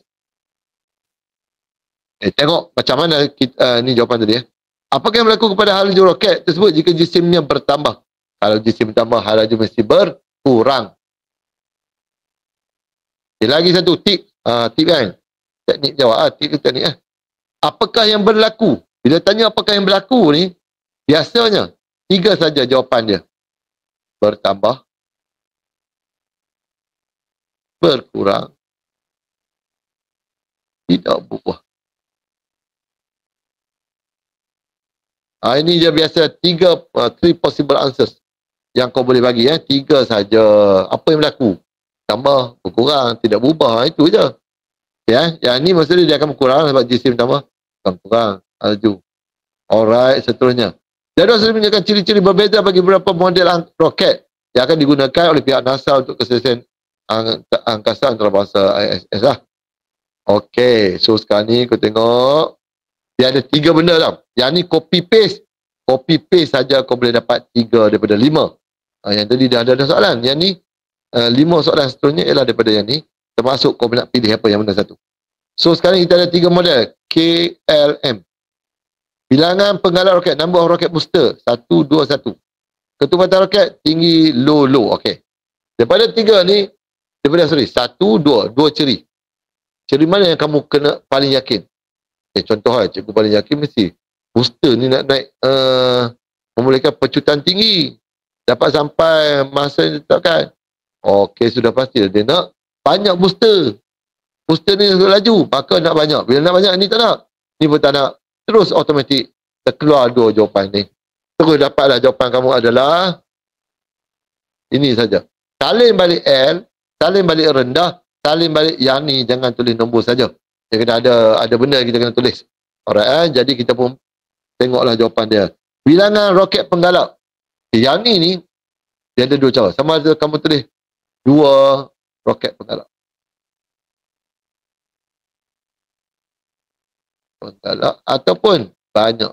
Tengok macam mana kita, ni jawapan tadi. Apakah yang berlaku kepada halaju roket tersebut jika jisimnya bertambah? Kalau jisim bertambah, halaju mesti berkurang. Lagi satu tip. Tip kan? Teknik jawab. Tip ke teknik. Apakah yang berlaku? Bila tanya apakah yang berlaku ni, biasanya 3 saja jawapan dia. Bertambah, berkurang, tidak berubah. Ini je biasa 3 possible answers yang kau boleh bagi. 3 saja. Apa yang berlaku? Tambah, berkurang, tidak berubah. Itu je. Yang ni maksudnya dia akan berkurang sebab jisim tambah, akan berkurang. Halaju. Alright, seterusnya. Jadual sudah menunjukkan ciri-ciri berbeza bagi beberapa model roket yang akan digunakan oleh pihak NASA untuk kesihatan angkasa antarabangsa ISS lah. Okey, so sekarang ni kau tengok dia ada 3 benda tau. Yang ni copy paste. Copy paste saja kau boleh dapat 3 daripada 5. Yang tadi dah ada soalan. Yang ni 5 soalan seterusnya ialah daripada yang ni. Termasuk kau nak pilih apa yang mana satu. So sekarang kita ada 3 model KLM. Bilangan penggalak roket, number of rocket booster 1, 2, 1. Ketumbatan roket tinggi, low. Okey. Daripada 3 ni, 1, 2 ciri. Ciri mana yang kamu kena paling yakin? Contoh cikgu paling yakin mesti booster ni nak naik memulihkan pecutan tinggi. Dapat sampai masa yang ditetapkan. Okey, sudah pasti dia nak banyak booster. Booster ni laju, maka nak banyak. Bila nak banyak ni tak nak. Ni pun tak nak. Terus automatik terkeluar 2 jawapan ni. Terus dapatlah jawapan kamu adalah ini saja. Salin balik L, salin balik rendah, salin balik yang ni jangan tulis nombor saja. Dia kena ada benda kita kena tulis. Alright, jadi kita pun tengoklah jawapan dia. Bilangan roket penggalak. Yang ni dia ada 2 cara. Sama ada kamu tulis 2 roket penggalak. Ataupun banyak.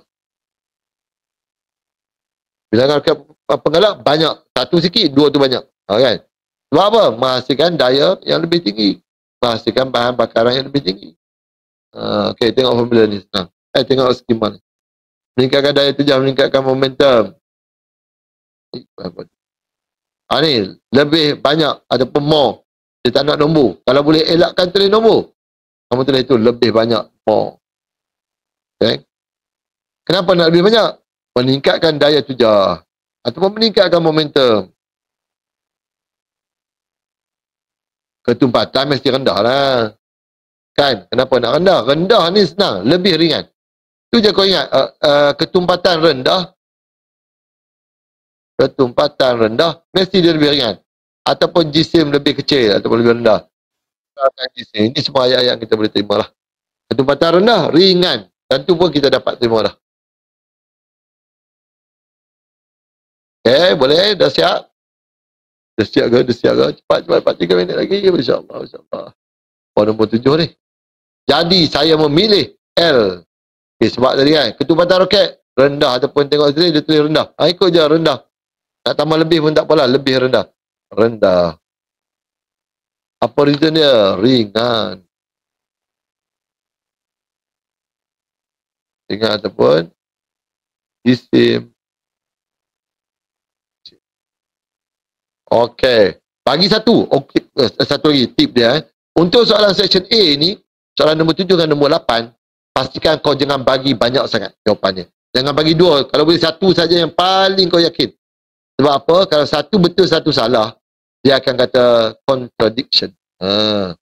Bilangan roket penggalak banyak. 1 sikit, 2 tu banyak. Kan? Sebab apa? Menghasilkan daya yang lebih tinggi. Menghasilkan bahan bakaran yang lebih tinggi. Okey, tengok formula ni senang. Tengok skema ni. Meningkatkan daya terjang, meningkatkan momentum. Ni lebih banyak ataupun more. Dia tak nak nombor. Kalau boleh elakkan tulis nombor, kamu tulis itu lebih banyak, more. Okay. Kenapa nak lebih banyak? Meningkatkan daya tujar ataupun meningkatkan momentum. Ketumpatan mesti rendah lah. Kan? Kenapa nak rendah? Rendah ni senang, lebih ringan. Tu je kau ingat, ketumpatan rendah mesti dia lebih ringan. Ataupun jisim lebih kecil ataupun lebih rendah. Jisim. Ini semua ayat-ayat kita boleh terima lah. Ketumpatan rendah, ringan. Tentu pun kita dapat terima dah. Okay, boleh? Dah siap? Dah siap ke? Cepat. 3 minit lagi. InsyaAllah. Nombor 7 ni. Jadi, saya memilih L. Okay, sebab tadi kan, ketumpatan roket rendah ataupun tengok sini, dia tulis rendah. Ikut je rendah. Nak tambah lebih pun tak apalah. Lebih rendah. Rendah. Apa reason dia? Ringan. Ringan ataupun jisim. Okey. Bagi satu. Okay. Satu lagi tip dia. Untuk soalan section A ni, soalan nombor 7 dan nombor 8, pastikan kau jangan bagi banyak sangat jawapannya. Jangan bagi 2. Kalau boleh 1 saja yang paling kau yakin. Sebab apa? Kalau 1 betul 1 salah, dia akan kata contradiction.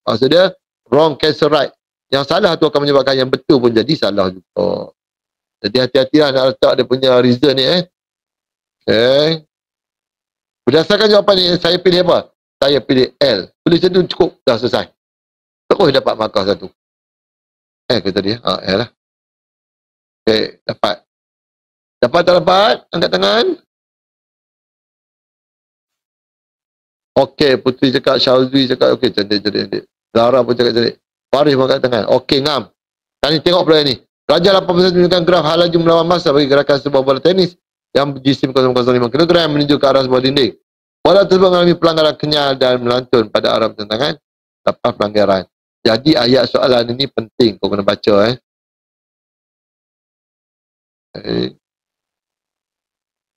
Maksud dia, wrong cancel right. Yang salah tu akan menyebabkan yang betul pun jadi salah juga. Jadi hati-hatilah nak letak dia punya reason ni. Okay. Berdasarkan jawapan ni, saya pilih apa? Saya pilih L. Tulis itu cukup. Dah selesai. Terus dapat markah 1. Ke tadi? L lah. Okay, dapat. Dapat tak dapat? Angkat tangan. Okey, Putri cakap, Syazwi cakap, okey, cantik. Zara pun cakap cantik. Faris pun angkat tangan. Okey, ngam. Kali tengok pula ni. Raja 8% menunjukkan graf hal laju melawan masa bagi gerakan sebuah bola tenis yang berjisim 0,05 kg menuju ke arah sebuah dinding. Bola tersebut mengalami pelanggaran kenyal dan melantun pada arah bertentangan. Lepas pelanggaran. Jadi ayat soalan ini penting. Kau kena baca.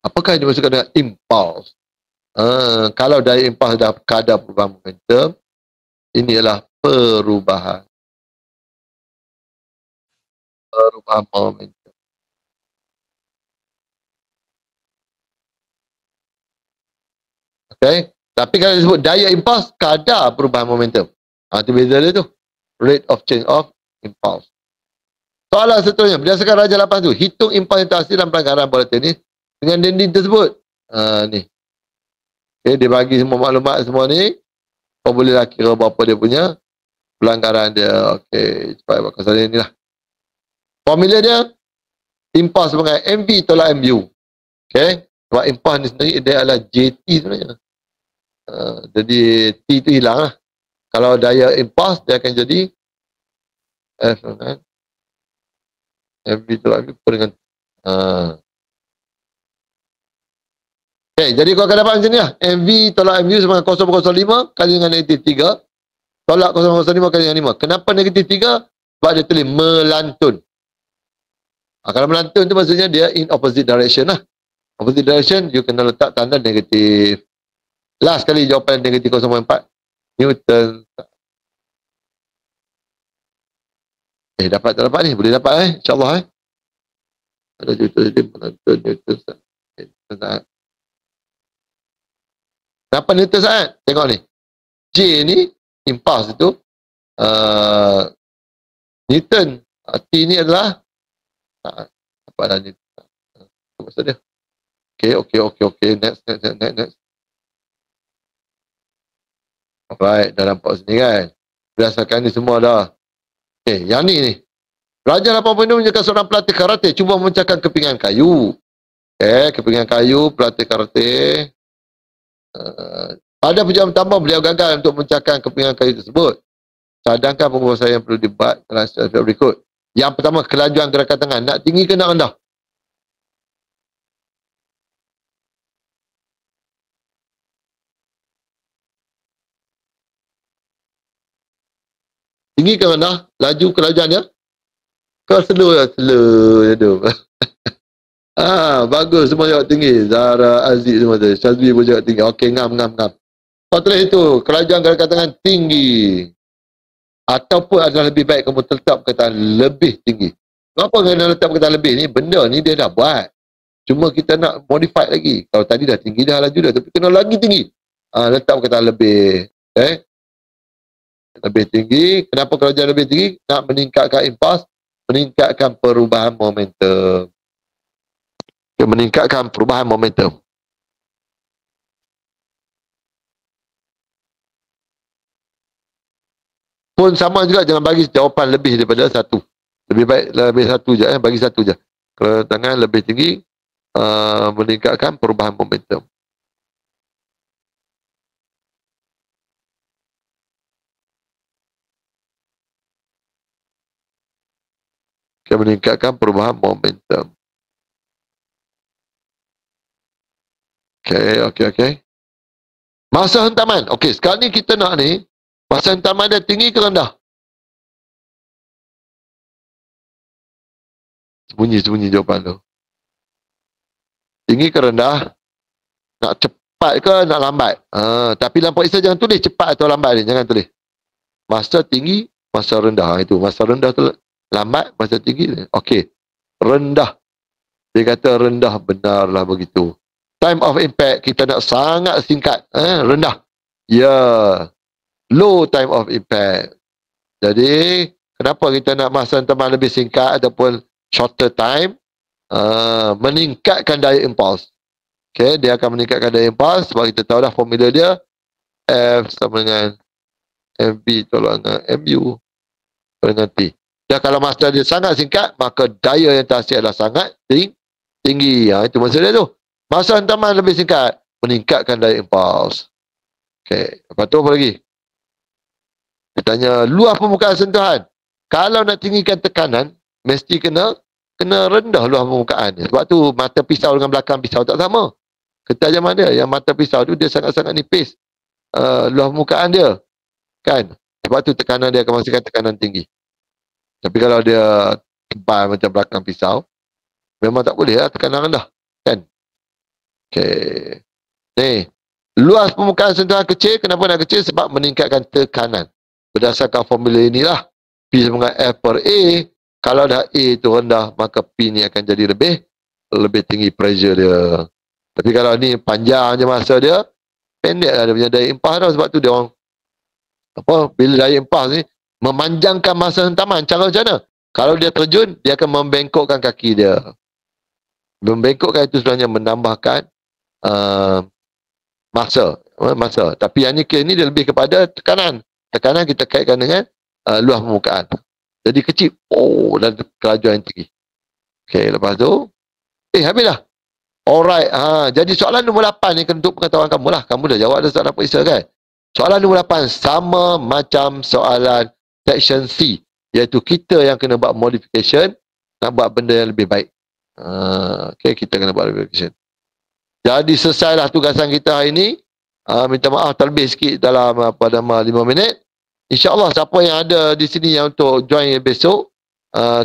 Apakah yang dimaksudkan dengan impulse? Kalau daya impulse dah kadar perubahan momentum, ini adalah perubahan momentum. Okay. Tapi kalau disebut daya impuls, kadar perubahan momentum. Itu beza dia tu. Rate of change of impulse. Soalan seterusnya, berdasarkan Raja 8 tu, hitung impuls yang terhasil dalam pelanggaran bola tenis dengan dinding tersebut. Ni. Okay, dia bagi semua maklumat semua ni. Kau bolehlah kira berapa dia punya pelanggaran dia. Okey, cepat buat kesalahan ni lah. Formula dia, impuls sebagai MV tolak MU. Okay. Sebab impuls ni sendiri dia adalah JT sebenarnya. Jadi T tu hilang lah. Kalau daya impuls dia akan jadi F kan. MV tolak MU dengan okay, jadi kau akan dapat macam ni lah. MV tolak MU sama dengan 0,05 kali dengan negatif 3. Tolak 0,05 kali dengan 5. Kenapa negatif 3? Sebab dia tulis melantun. Kalau melantun tu maksudnya dia in opposite direction lah. Opposite direction, you kena letak tanda negatif. Last kali jawapan negatif 0,4. Newton. Dapat tak dapat ni? Boleh dapat InsyaAllah Ada Newton melantun Newton saat. Kenapa Newton saat? Tengok ni. J ni, impuls itu. Newton. T ni adalah apa dah ni? Apa maksud dia? Okay. Next. Alright, dah nampak sini kan? Berdasarkan ni semua dah. Okay, yang ni. Raja 8 menunjukkan seorang pelatih karate cuba memecahkan kepingan kayu. Okay, kepingan kayu, pelatih karate. Pada perjalanan pertama, beliau gagal untuk memecahkan kepingan kayu tersebut. Cadangkan penguasaan yang perlu dibuat dalam aspek berikut. Yang pertama, kelajuan gerakan tangan. Nak tinggi ke nak rendah? Tinggi ke rendah? Laju kelajuan dia? Kau slow je tu. Bagus semua jawab tinggi. Zara, Aziz semua tu. Syazwi pun jawab tinggi. Okey, ngam. Kau tulis itu, kelajuan gerakan tangan tinggi. Ataupun adalah lebih baik kamu tetap perkataan lebih tinggi. Kenapa kena letak perkataan lebih ni? Benda ni dia dah buat. Cuma kita nak modify lagi. Kalau tadi dah tinggi dah, laju dah. Tapi kena lagi tinggi. Letak perkataan lebih. Okay? Lebih tinggi. Kenapa kelajuan lebih tinggi? Nak meningkatkan impuls. Meningkatkan perubahan momentum. Meningkatkan perubahan momentum. Pun sama juga, jangan bagi jawapan lebih daripada satu. Lebih baik lebih satu je, bagi satu je. Kalau tangan lebih tinggi, meningkatkan perubahan momentum. Okay, meningkatkan perubahan momentum. Okay. Masa hentaman. Okay, sekarang ni kita nak ni, masa hentaman dia tinggi ke rendah? Sembunyi jawapan tu. Tinggi ke rendah? Nak cepat ke nak lambat? Tapi dalam periksa jangan tulis cepat atau lambat ni. Jangan tulis. Masa tinggi, masa rendah. Itu. Masa rendah tu lambat, masa tinggi. Okey. Rendah. Dia kata rendah, benarlah begitu. Time of impact kita nak sangat singkat. Rendah. Ya. Low time of impact. Jadi, kenapa kita nak masa hentaman lebih singkat ataupun shorter time? Meningkatkan daya impuls. Okay, dia akan meningkatkan daya impuls sebab kita tahu dah formula dia F sama dengan MV tolak dengan MU dengan T. Dan kalau masa dia sangat singkat, maka daya yang terhasil adalah sangat tinggi. tinggi. Itu maksud dia tu. Masa hentaman lebih singkat, meningkatkan daya impuls. Okey, lepas tu apa lagi? Dia tanya, luas permukaan sentuhan. Kalau nak tinggikan tekanan, mesti kena rendah luas permukaan dia. Sebab tu mata pisau dengan belakang pisau tak sama. Ketajaman dia, yang mata pisau tu dia sangat-sangat nipis. Luas permukaan dia. Kan? Sebab tu tekanan dia akan menghasilkan tekanan tinggi. Tapi kalau dia tebal macam belakang pisau, memang tak boleh lah tekanan rendah. Kan? Okey. Ni, luas permukaan sentuhan kecil, kenapa nak kecil? Sebab meningkatkan tekanan. Berdasarkan formula inilah, P sama dengan F per A, kalau dah A tu rendah, maka P ni akan jadi lebih tinggi pressure dia. Tapi kalau ni panjang je masa dia, pendek lah dia punya daya impas tau. Sebab tu dia orang, bila daya impas ni, memanjangkan masa hentaman. Cara macam mana? Kalau dia terjun, dia akan membengkokkan kaki dia. Membengkokkan itu sebenarnya menambahkan masa. Tapi yang ni dia lebih kepada tekanan. Tekanan kita kaitkan dengan luas permukaan. Jadi kecil, dan kelajuan yang tinggi. Okey, lepas tu, habis dah. Alright, jadi soalan nombor 8 ni untuk pengetahuan kamu lah. Kamu dah jawab dah soalan periksa kan? Soalan nombor 8 sama macam soalan section C. Iaitu kita yang kena buat modification, nak buat benda yang lebih baik. Okey, kita kena buat modification. Jadi selesailah tugasan kita hari ni. Minta maaf terlebih sikit dalam 5 minit. InsyaAllah siapa yang ada di sini yang untuk join besok,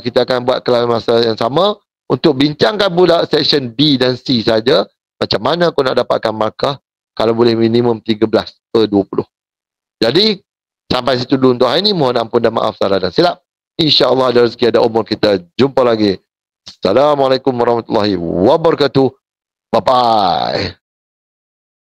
kita akan buat kelas masa yang sama untuk bincangkan budak section B dan C saja, macam mana kau nak dapatkan markah kalau boleh minimum 13 per 20. Jadi sampai situ dulu untuk hari ini. Mohon ampun dan maaf salah dan silap. InsyaAllah ada rezeki ada umur kita jumpa lagi. Assalamualaikum warahmatullahi wabarakatuh. Bye-bye.